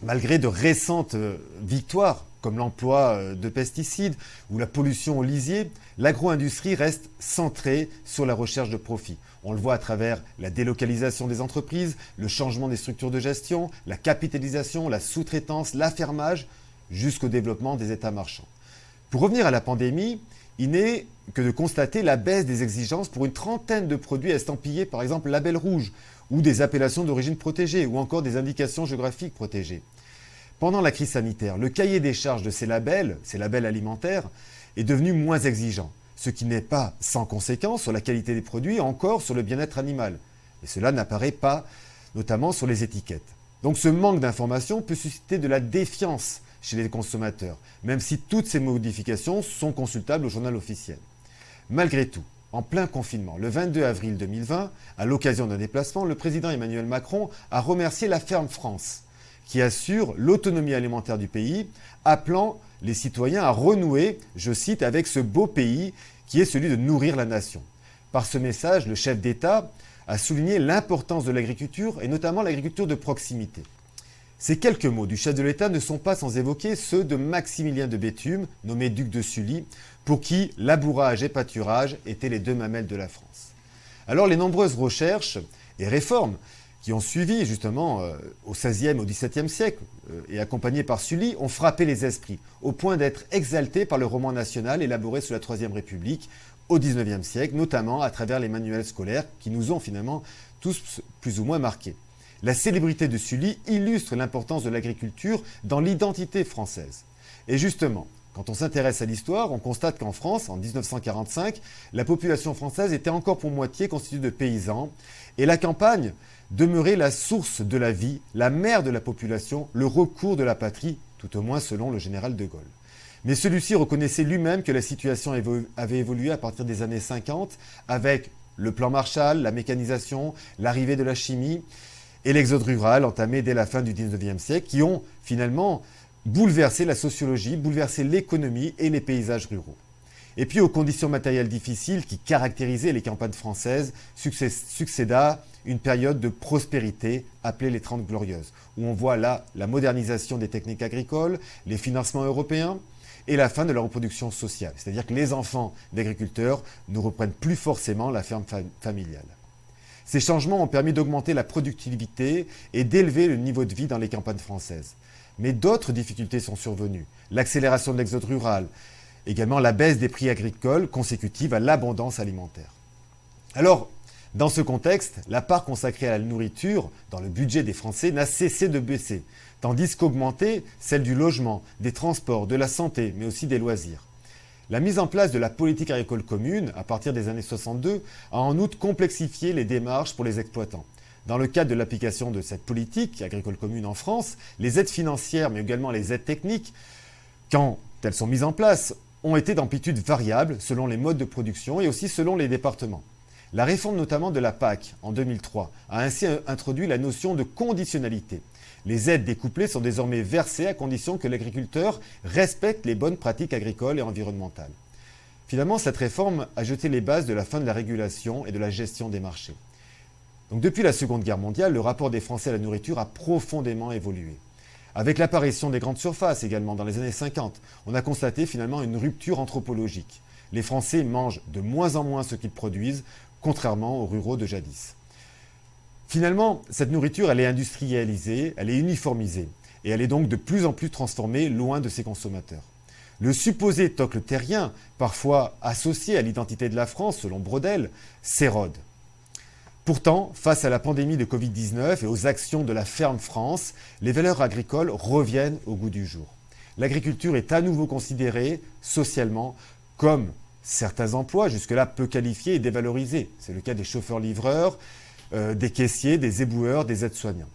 malgré de récentes victoires, comme l'emploi de pesticides ou la pollution au lisier, l'agro-industrie reste centrée sur la recherche de profit. On le voit à travers la délocalisation des entreprises, le changement des structures de gestion, la capitalisation, la sous-traitance, l'affermage, jusqu'au développement des États marchands. Pour revenir à la pandémie, il n'est que de constater la baisse des exigences pour une trentaine de produits estampillés, par exemple label rouge, ou des appellations d'origine protégée, ou encore des indications géographiques protégées. Pendant la crise sanitaire, le cahier des charges de ces labels alimentaires, est devenu moins exigeant, ce qui n'est pas sans conséquence sur la qualité des produits, encore sur le bien-être animal. Et cela n'apparaît pas, notamment sur les étiquettes. Donc ce manque d'information peut susciter de la défiance chez les consommateurs, même si toutes ces modifications sont consultables au journal officiel. Malgré tout, en plein confinement, le 22 avril 2020, à l'occasion d'un déplacement, le président Emmanuel Macron a remercié la Ferme France, qui assure l'autonomie alimentaire du pays, appelant les citoyens à renouer, je cite, avec ce beau pays qui est celui de nourrir la nation. Par ce message, le chef d'État a souligné l'importance de l'agriculture et notamment l'agriculture de proximité. Ces quelques mots du chef de l'État ne sont pas sans évoquer ceux de Maximilien de Béthune, nommé duc de Sully, pour qui labourage et pâturage étaient les deux mamelles de la France. Alors les nombreuses recherches et réformes qui ont suivi justement au XVIe et au XVIIe siècle, et accompagnés par Sully, ont frappé les esprits, au point d'être exaltés par le roman national élaboré sous la Troisième République, au XIXe siècle, notamment à travers les manuels scolaires qui nous ont finalement tous plus ou moins marqués. La célébrité de Sully illustre l'importance de l'agriculture dans l'identité française. Et justement, quand on s'intéresse à l'histoire, on constate qu'en France, en 1945, la population française était encore pour moitié constituée de paysans, et la campagne demeurait la source de la vie, la mère de la population, le recours de la patrie, tout au moins selon le général de Gaulle. Mais celui-ci reconnaissait lui-même que la situation avait évolué à partir des années 50, avec le plan Marshall, la mécanisation, l'arrivée de la chimie, et l'exode rural entamé dès la fin du 19e siècle, qui ont finalement bouleversé la sociologie, bouleversé l'économie et les paysages ruraux. Et puis aux conditions matérielles difficiles qui caractérisaient les campagnes françaises, succéda une période de prospérité appelée les 30 Glorieuses, où on voit là la modernisation des techniques agricoles, les financements européens et la fin de la reproduction sociale. C'est-à-dire que les enfants d'agriculteurs ne reprennent plus forcément la ferme familiale. Ces changements ont permis d'augmenter la productivité et d'élever le niveau de vie dans les campagnes françaises. Mais d'autres difficultés sont survenues. L'accélération de l'exode rural, également la baisse des prix agricoles consécutive à l'abondance alimentaire. Alors, dans ce contexte, la part consacrée à la nourriture dans le budget des Français n'a cessé de baisser, tandis qu'augmentait celle du logement, des transports, de la santé, mais aussi des loisirs. La mise en place de la politique agricole commune, à partir des années 62, a en outre complexifié les démarches pour les exploitants. Dans le cadre de l'application de cette politique agricole commune en France, les aides financières, mais également les aides techniques, quand elles sont mises en place, ont été d'amplitude variable selon les modes de production et aussi selon les départements. La réforme notamment de la PAC en 2003 a ainsi introduit la notion de conditionnalité. Les aides découplées sont désormais versées à condition que l'agriculteur respecte les bonnes pratiques agricoles et environnementales. Finalement, cette réforme a jeté les bases de la fin de la régulation et de la gestion des marchés. Donc, depuis la Seconde Guerre mondiale, le rapport des Français à la nourriture a profondément évolué. Avec l'apparition des grandes surfaces également dans les années 50, on a constaté finalement une rupture anthropologique. Les Français mangent de moins en moins ce qu'ils produisent, contrairement aux ruraux de jadis. Finalement, cette nourriture, elle est industrialisée, elle est uniformisée, et elle est donc de plus en plus transformée loin de ses consommateurs. Le supposé tocle terrien, parfois associé à l'identité de la France, selon Brodel, s'érode. Pourtant, face à la pandémie de Covid-19 et aux actions de la Ferme France, les valeurs agricoles reviennent au goût du jour. L'agriculture est à nouveau considérée socialement comme certains emplois jusque-là peu qualifiés et dévalorisés. C'est le cas des chauffeurs-livreurs, des caissiers, des éboueurs, des aides-soignants.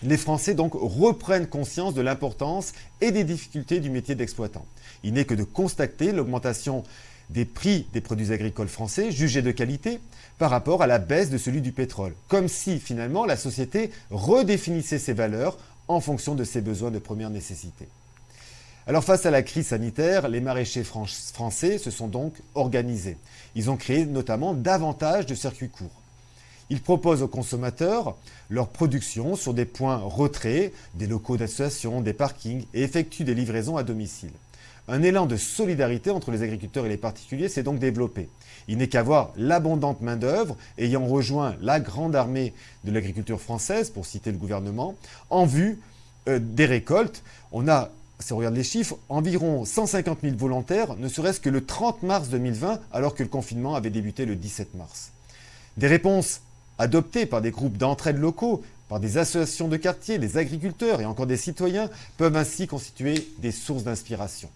Les Français donc reprennent conscience de l'importance et des difficultés du métier d'exploitant. Il n'est que de constater l'augmentation des prix des produits agricoles français jugés de qualité par rapport à la baisse de celui du pétrole, comme si finalement la société redéfinissait ses valeurs en fonction de ses besoins de première nécessité. Alors face à la crise sanitaire, les maraîchers français se sont donc organisés. Ils ont créé notamment davantage de circuits courts. Ils proposent aux consommateurs leur production sur des points retraits, des locaux d'association, des parkings et effectuent des livraisons à domicile. Un élan de solidarité entre les agriculteurs et les particuliers s'est donc développé. Il n'est qu'à voir l'abondante main-d'œuvre ayant rejoint la grande armée de l'agriculture française, pour citer le gouvernement, en vue des récoltes. On a, si on regarde les chiffres, environ 150 000 volontaires, ne serait-ce que le 30 mars 2020, alors que le confinement avait débuté le 17 mars. Des réponses adoptées par des groupes d'entraide locaux, par des associations de quartier, des agriculteurs et encore des citoyens, peuvent ainsi constituer des sources d'inspiration.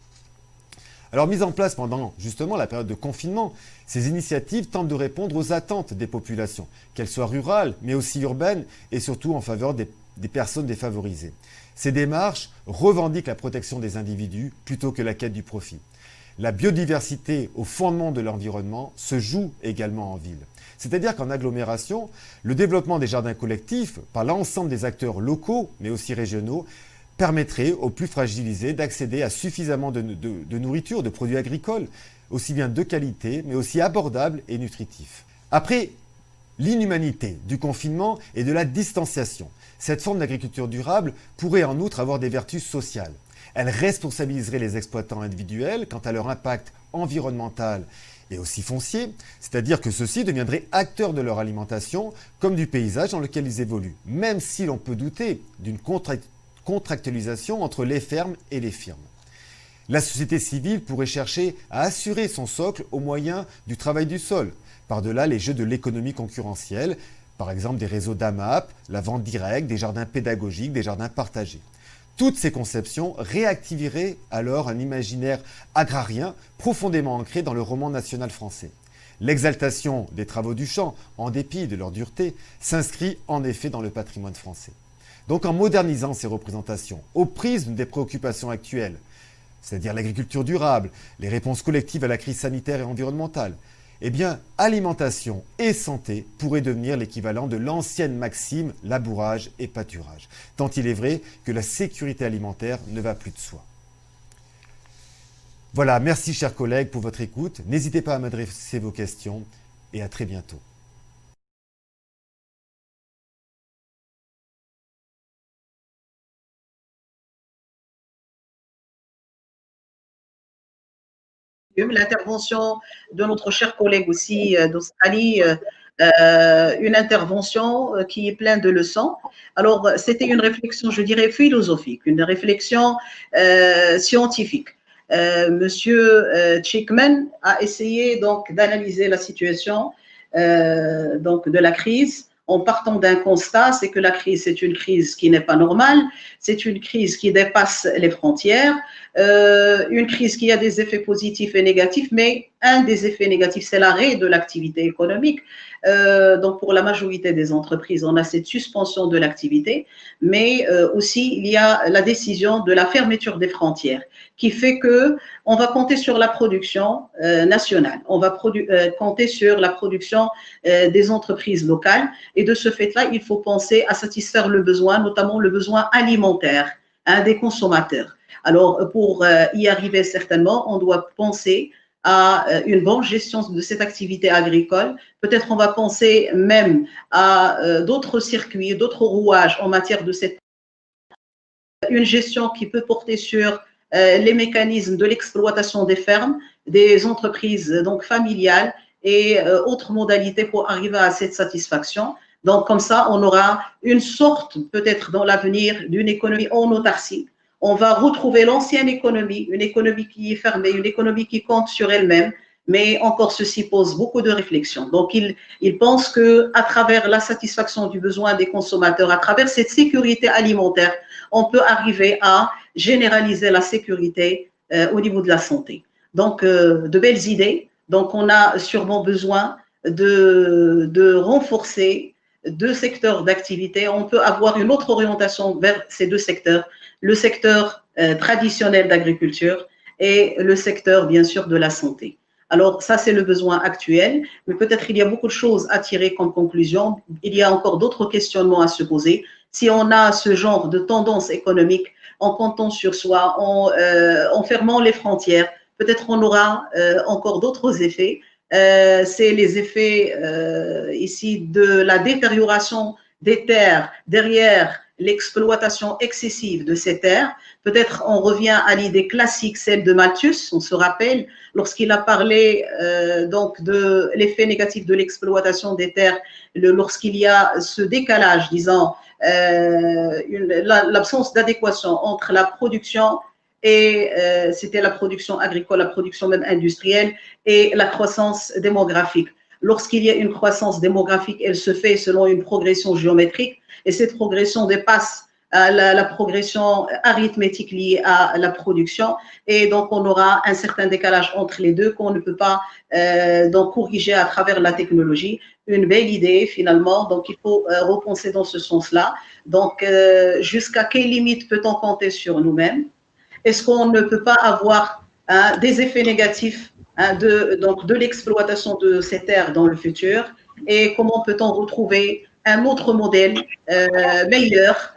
Alors, mises en place pendant justement la période de confinement, ces initiatives tentent de répondre aux attentes des populations, qu'elles soient rurales, mais aussi urbaines, et surtout en faveur des personnes défavorisées. Ces démarches revendiquent la protection des individus plutôt que la quête du profit. La biodiversité au fondement de l'environnement se joue également en ville. C'est-à-dire qu'en agglomération, le développement des jardins collectifs par l'ensemble des acteurs locaux, mais aussi régionaux, permettrait aux plus fragilisés d'accéder à suffisamment de nourriture, de produits agricoles, aussi bien de qualité, mais aussi abordables et nutritifs. Après l'inhumanité du confinement et de la distanciation, cette forme d'agriculture durable pourrait en outre avoir des vertus sociales. Elle responsabiliserait les exploitants individuels quant à leur impact environnemental et aussi foncier, c'est-à-dire que ceux-ci deviendraient acteurs de leur alimentation comme du paysage dans lequel ils évoluent, même si l'on peut douter d'une contractualisation entre les fermes et les firmes. La société civile pourrait chercher à assurer son socle au moyen du travail du sol, par-delà les jeux de l'économie concurrentielle, par exemple des réseaux d'AMAP, la vente directe, des jardins pédagogiques, des jardins partagés. Toutes ces conceptions réactiveraient alors un imaginaire agrarien profondément ancré dans le roman national français. L'exaltation des travaux du champ, en dépit de leur dureté, s'inscrit en effet dans le patrimoine français. Donc en modernisant ces représentations au prisme des préoccupations actuelles, c'est-à-dire l'agriculture durable, les réponses collectives à la crise sanitaire et environnementale, eh bien, alimentation et santé pourraient devenir l'équivalent de l'ancienne maxime labourage et pâturage, tant il est vrai que la sécurité alimentaire ne va plus de soi. Voilà, merci chers collègues pour votre écoute. N'hésitez pas à m'adresser vos questions et à très bientôt. L'intervention de notre cher collègue aussi d'Australie, une intervention qui est pleine de leçons. Alors, c'était une réflexion, je dirais, philosophique, une réflexion scientifique. Monsieur Chickman a essayé donc d'analyser la situation donc de la crise en partant d'un constat, c'est que la crise, c'est une crise qui n'est pas normale, c'est une crise qui dépasse les frontières, une crise qui a des effets positifs et négatifs, mais un des effets négatifs, c'est l'arrêt de l'activité économique. Donc, pour la majorité des entreprises, on a cette suspension de l'activité, mais aussi, il y a la décision de la fermeture des frontières qui fait que on va compter sur la production nationale, on va compter sur la production des entreprises locales et de ce fait-là, il faut penser à satisfaire le besoin, notamment le besoin alimentaire des consommateurs. Alors, pour y arriver certainement, on doit penser à une bonne gestion de cette activité agricole. Peut-être on va penser même à d'autres circuits, d'autres rouages en matière de cette une gestion qui peut porter sur les mécanismes de l'exploitation des fermes, des entreprises donc familiales et autres modalités pour arriver à cette satisfaction. Donc comme ça, on aura une sorte peut-être dans l'avenir d'une économie en autarcie. On va retrouver l'ancienne économie, une économie qui est fermée, une économie qui compte sur elle-même, mais encore ceci pose beaucoup de réflexions. Donc, il pense qu'à travers la satisfaction du besoin des consommateurs, à travers cette sécurité alimentaire, on peut arriver à généraliser la sécurité au niveau de la santé. Donc, de belles idées. Donc, on a sûrement besoin de renforcer deux secteurs d'activité. On peut avoir une autre orientation vers ces deux secteurs, le secteur traditionnel d'agriculture et le secteur, bien sûr, de la santé. Alors, ça, c'est le besoin actuel, mais peut-être il y a beaucoup de choses à tirer comme conclusion. Il y a encore d'autres questionnements à se poser. Si on a ce genre de tendance économique, en comptant sur soi, en fermant les frontières, peut-être on aura encore d'autres effets. C'est les effets ici de la détérioration des terres derrière l'exploitation excessive de ces terres. Peut-être on revient à l'idée classique, celle de Malthus, on se rappelle, lorsqu'il a parlé donc de l'effet négatif de l'exploitation des terres, lorsqu'il y a ce décalage, disons, l'absence d'adéquation entre la production et c'était la production agricole, la production même industrielle et la croissance démographique. Lorsqu'il y a une croissance démographique, elle se fait selon une progression géométrique et cette progression dépasse la progression arithmétique liée à la production et donc on aura un certain décalage entre les deux qu'on ne peut pas donc corriger à travers la technologie. Une belle idée finalement, donc il faut repenser dans ce sens-là. Donc jusqu'à quelle limite peut-on compter sur nous-mêmes? Est-ce qu'on ne peut pas avoir des effets négatifs de l'exploitation de ces terres dans le futur? Et comment peut-on retrouver un autre modèle meilleur,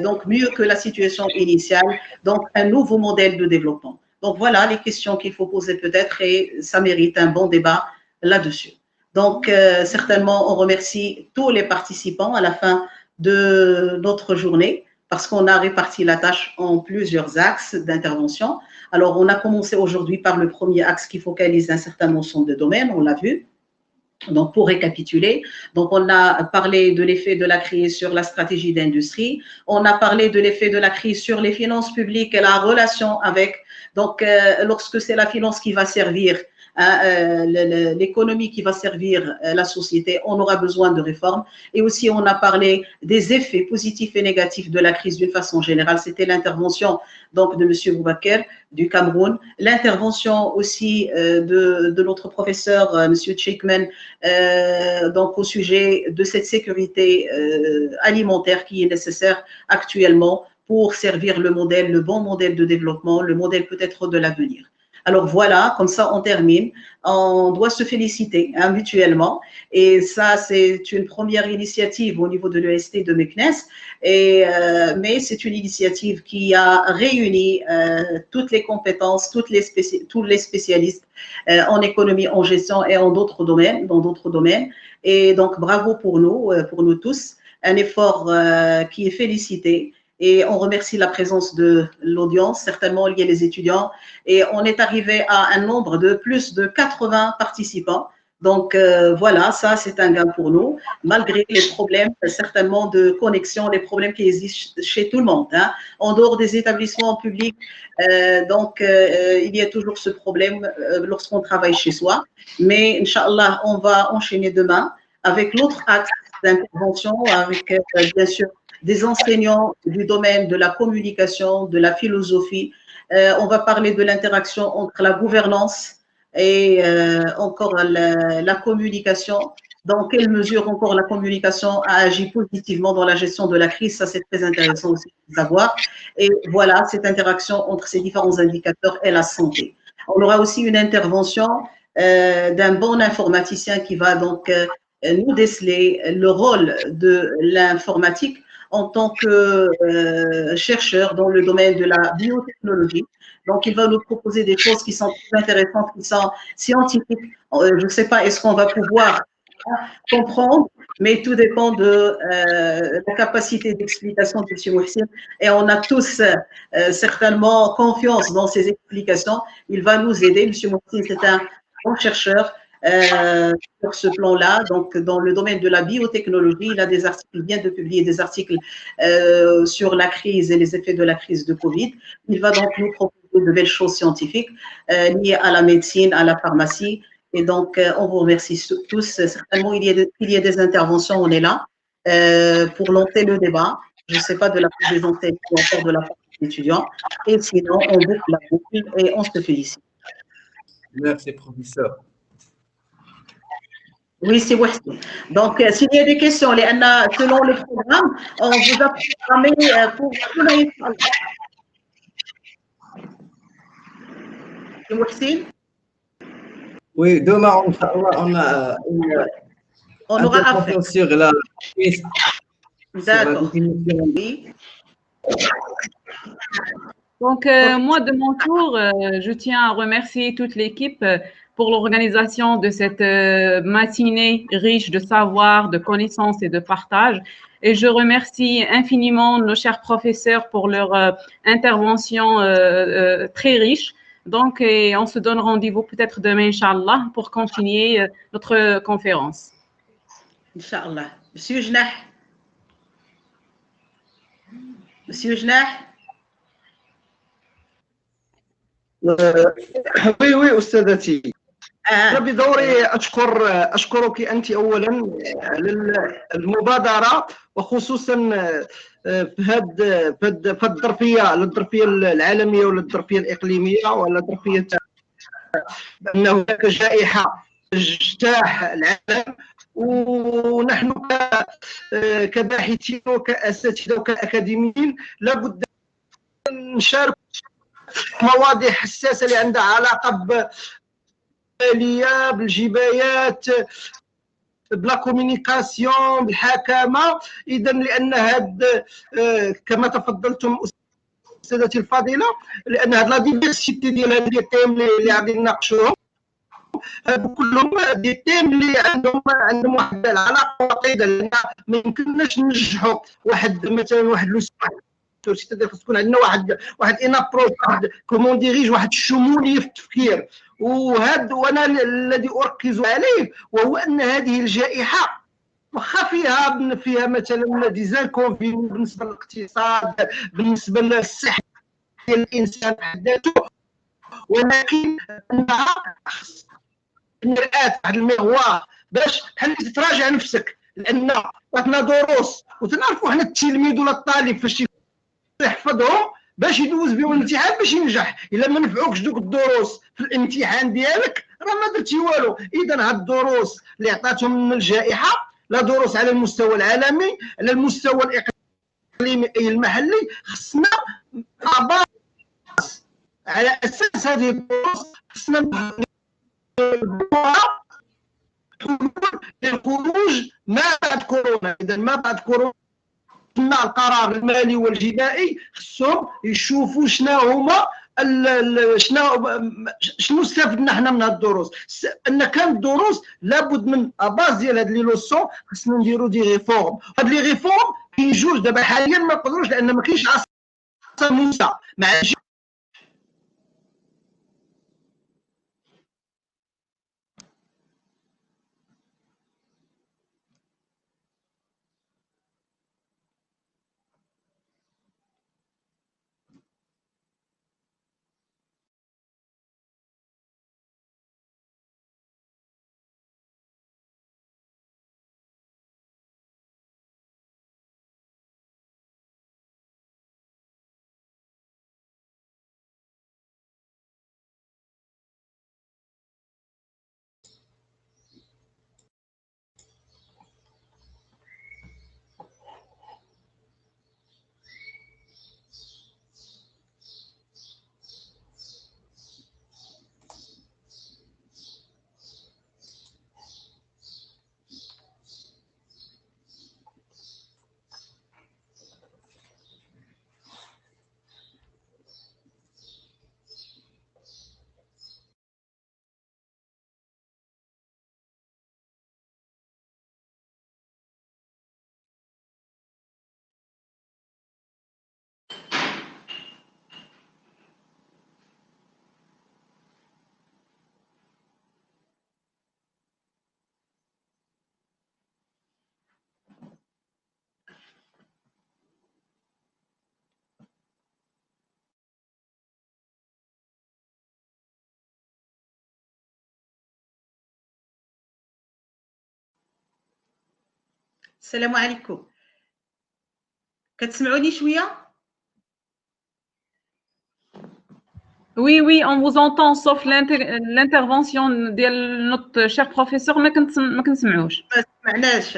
donc mieux que la situation initiale, donc un nouveau modèle de développement? Donc voilà les questions qu'il faut poser peut-être et ça mérite un bon débat là-dessus. Donc certainement on remercie tous les participants à la fin de notre journée, parce qu'on a réparti la tâche en plusieurs axes d'intervention. Alors, on a commencé aujourd'hui par le premier axe qui focalise un certain ensemble de domaines, on l'a vu. Donc, pour récapituler, donc on a parlé de l'effet de la crise sur la stratégie d'industrie, on a parlé de l'effet de la crise sur les finances publiques et la relation avec Donc, lorsque c'est la finance qui va servir, l'économie qui va servir la société, on aura besoin de réformes. Et aussi, on a parlé des effets positifs et négatifs de la crise d'une façon générale. C'était l'intervention donc de M. Boubaker du Cameroun, l'intervention aussi de notre professeur M. Tchekmen donc au sujet de cette sécurité alimentaire qui est nécessaire actuellement pour servir le modèle, le bon modèle de développement, le modèle peut-être de l'avenir. Alors voilà, comme ça on termine. On doit se féliciter mutuellement. Et ça, c'est une première initiative au niveau de l'EST de Meknes. Mais c'est une initiative qui a réuni toutes les compétences, tous les spécialistes en économie, en gestion et en d'autres domaines, dans d'autres domaines. Et donc, bravo pour nous tous. Un effort qui est félicité. Et on remercie la présence de l'audience, certainement il y a les étudiants. Et on est arrivé à un nombre de plus de 80 participants. Donc voilà, ça c'est un gain pour nous, malgré les problèmes certainement de connexion, les problèmes qui existent chez tout le monde. Hein. En dehors des établissements publics, il y a toujours ce problème lorsqu'on travaille chez soi. Mais Inch'Allah, on va enchaîner demain avec l'autre axe d'intervention, avec bien sûr des enseignants du domaine de la communication, de la philosophie. On va parler de l'interaction entre la gouvernance et encore la communication. Dans quelle mesure encore la communication a agi positivement dans la gestion de la crise, ça c'est très intéressant aussi de savoir. Et voilà, cette interaction entre ces différents indicateurs et la santé. On aura aussi une intervention d'un bon informaticien qui va donc nous déceler le rôle de l'informatique en tant que chercheur dans le domaine de la biotechnologie. Donc, il va nous proposer des choses qui sont très intéressantes, qui sont scientifiques. Je ne sais pas, est-ce qu'on va pouvoir comprendre, mais tout dépend de la capacité d'explication de M. Mouhsin. Et on a tous certainement confiance dans ses explications. Il va nous aider. M. Mouhsin, c'est un bon chercheur. Sur ce plan-là, donc dans le domaine de la biotechnologie, il a des articles, il vient de publier des articles sur la crise et les effets de la crise de Covid. Il va donc nous proposer de belles choses scientifiques liées à la médecine, à la pharmacie. Et donc, on vous remercie tous. Certainement, il y a des interventions, on est là pour lancer le débat. Je ne sais pas de la part des enseignants ou encore de la part des étudiants. Et sinon, on boucle la boucle et on se félicite. Merci, professeur. Oui, c'est West. Donc, s'il y a des questions, selon le programme, on vous a programmé pour tout le Oui, demain, on aura affaire sur la D'accord. Oui. Donc, moi, de mon tour, je tiens à remercier toute l'équipe pour l'organisation de cette matinée riche de savoir, de connaissances et de partage. Et je remercie infiniment nos chers professeurs pour leur intervention très riche. Donc, on se donne rendez-vous peut-être demain, Inch'Allah, pour continuer notre conférence. Inch'Allah. Monsieur Jnah. Monsieur Jnah. Oui أستاذتي. أنا بدوري أشكرك أنت أولا على المبادرة وخصوصا في هذه الظرفية العالمية ولا الظرفية الإقليمية ولا الظرفية بأن هناك جائحة اجتاح العالم ونحن كباحثين وكأساتذة وكأكاديميين لابد نشارك مواضيع حساسة اللي عندها علاقة بالمالية بالجبايات بلا كومينيكاسيون بالحكامة. إذا لأن هاد كما تفضلتم أستاذتي الفاضلة لأن هاد لا ديفيرسيتي ديال هاد لي تيم اللي غادي نناقشوهم هادو كلهم دي تيم اللي عندهم واحد العلاقة وطيدة لأن ما يمكنناش ننجحوا واحد مثلا واحد لو سيتادير خص تكون عندنا واحد ان ابروش واحد كومون ديريج واحد الشموليه في التفكير. وانا الذي اركز عليه وهو ان هذه الجائحه واخا فيها مثلا ديزانكونفين بالنسبه للاقتصاد بالنسبه للصحه ديال الانسان بحد ذاته ولكن انها مرآة واحد المغوار باش بحال تتراجع نفسك، لان عطنا دروس وتنعرفوا حنا التلميذ ولا الطالب فاش يحفظهم باش يدوز بهم الامتحان باش ينجح. الا ما نفعوكش دوك الدروس في الامتحان ديالك راه ما درتي والو. اذا هاد الدروس اللي عطاتهم من الجائحه، لا دروس على المستوى العالمي، على المستوى الاقليمي اي المحلي، خصنا على اساس هذه الدروس خصنا للخروج ما بعد كورونا. اذا ما بعد كورونا القرار المالي والجنائي خصهم يشوفوا شنو هما شنو استفدنا حنا من هاد الدروس. ان كان الدروس لابد من اباز ديال هاد لي لوسون خصنا نديروا دي ريفورم. هاد لي ريفورم كاين جوج دابا حاليا ما نقدروش لان ما كاينش عصا موسى مع السلام عليكم. كتسمعوني شويه؟ Oui, oui, on vous entend, sauf l'intervention de notre cher professeur, ما كنسمعوش. ما سمعناش.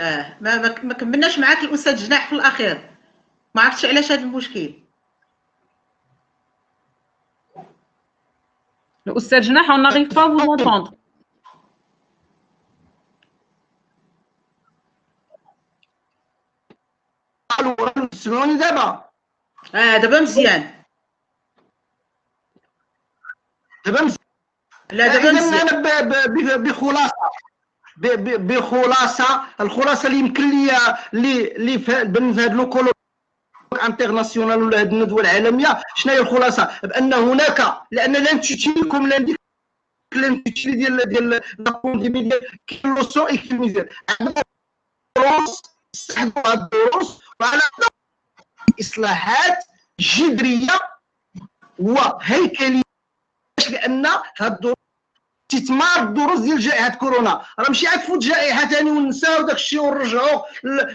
ما كملناش معاك الاستاذ جناح في الاخير، ما عرفتش علاش هذا المشكل. الأستاذ جناح, on n'arrive pas à vous entendre. تسمعوني دابا؟ دابا مزيان. لا دابا مزيان. انا بخلاصه الخلاصه اللي يمكن لي بالنسبه لهاد لوكولو انترناسيونال ولا هاد الندوه العالميه، شنو هي الخلاصه؟ بان هناك لان لانتيتيكم لانتيتي ديال لا بانديمي ديال كاين لوسون اكتيميزير عندنا دروس استحضروا هاد الدروس وعلى اصلاحات جذريه وهيكليه، لان هاد الدروس استثمار الدروس ديال جائحه كورونا راه ماشي عاد جائحه ثاني ونساو داك الشيء ونرجعوا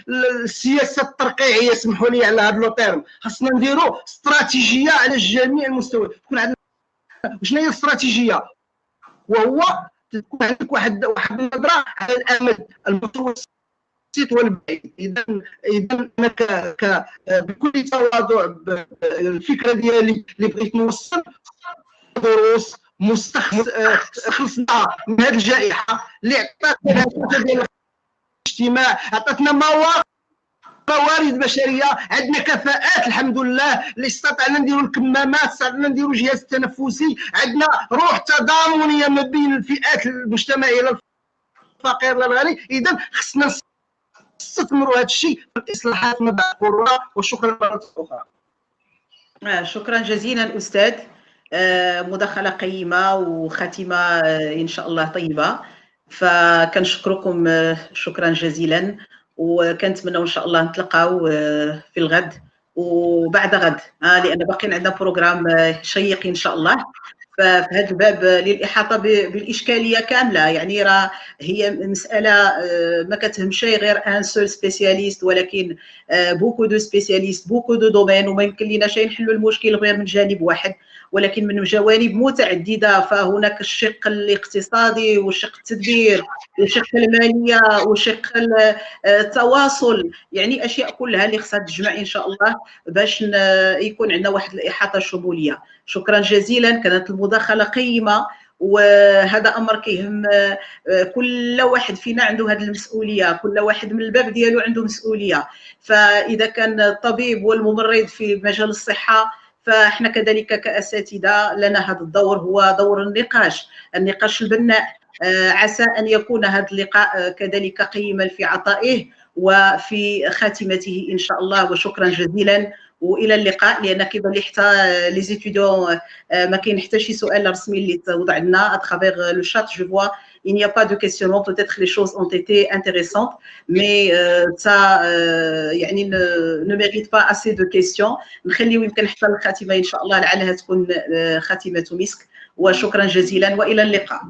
للسياسه الترقيعيه، سمحوا لي على هذا لو تيرم. خاصنا نديروا استراتيجيه على جميع المستويات. تكون عندنا شنو هي الاستراتيجيه؟ وهو تكون عندك واحد النظره على الامد المتوسط والبعيد. اذا انا بكل تواضع الفكره ديالي اللي بغيت نوصل دروس خلصنا من هذه الجائحه اللي عطاتنا ديال الاجتماع، عطاتنا موارد بشريه، عندنا كفاءات الحمد لله اللي استطعنا نديروا الكمامات، استطعنا نديروا الجهاز التنفسي، عندنا روح تضامنيه ما بين الفئات المجتمعيه لا الفقير لا الغني. اذا خصنا نستثمروا هذا الشيء في الاصلاحات ما بعد كورونا. وشكرا مره اخرى. شكرا جزيلا استاذ. مداخله قيمه وخاتمه ان شاء الله طيبه، فكنشكركم شكرا جزيلا، وكنتمنوا ان شاء الله نتلاقاو في الغد وبعد غد، لان باقيين عندنا بروغرام شيق ان شاء الله. ففي هذا الباب للإحاطة بالإشكالية كاملة، يعني راه هي مسألة ما كتهمش غير ان سول سبيسياليست، ولكن بوكو دو سبيسياليست بوكو دو دومين، وما يمكن لناش نحلوا المشكل غير من جانب واحد ولكن من جوانب متعددة. فهناك الشق الاقتصادي والشق التدبير والشق المالية والشق التواصل، يعني أشياء كلها اللي خصها تجمع إن شاء الله باش يكون عندنا واحد الإحاطة شمولية. شكرا جزيلا، كانت المداخلة قيمة، وهذا امر كيهم كل واحد فينا عنده هذه المسؤوليه، كل واحد من الباب ديالو عنده مسؤوليه. فاذا كان الطبيب والممرض في مجال الصحه، فاحنا كذلك كاساتذه لنا هذا الدور، هو دور النقاش البناء. عسى ان يكون هذا اللقاء كذلك قيما في عطائه وفي خاتمته ان شاء الله. وشكرا جزيلا والى اللقاء. لان كيبان لي حتى لي زيتيديون ما كاين حتى شي سؤال رسمي اللي توضع لنا اترافيغ لو شات. جو فوا il n'y a pas de questionnement, peut-être les choses ont été intéressantes, mais ça يعني ne mérite pas assez de questions. نخليو يمكن حتى الخاتمه ان شاء الله لعلها تكون خاتمه مسك. وشكرا جزيلا والى اللقاء.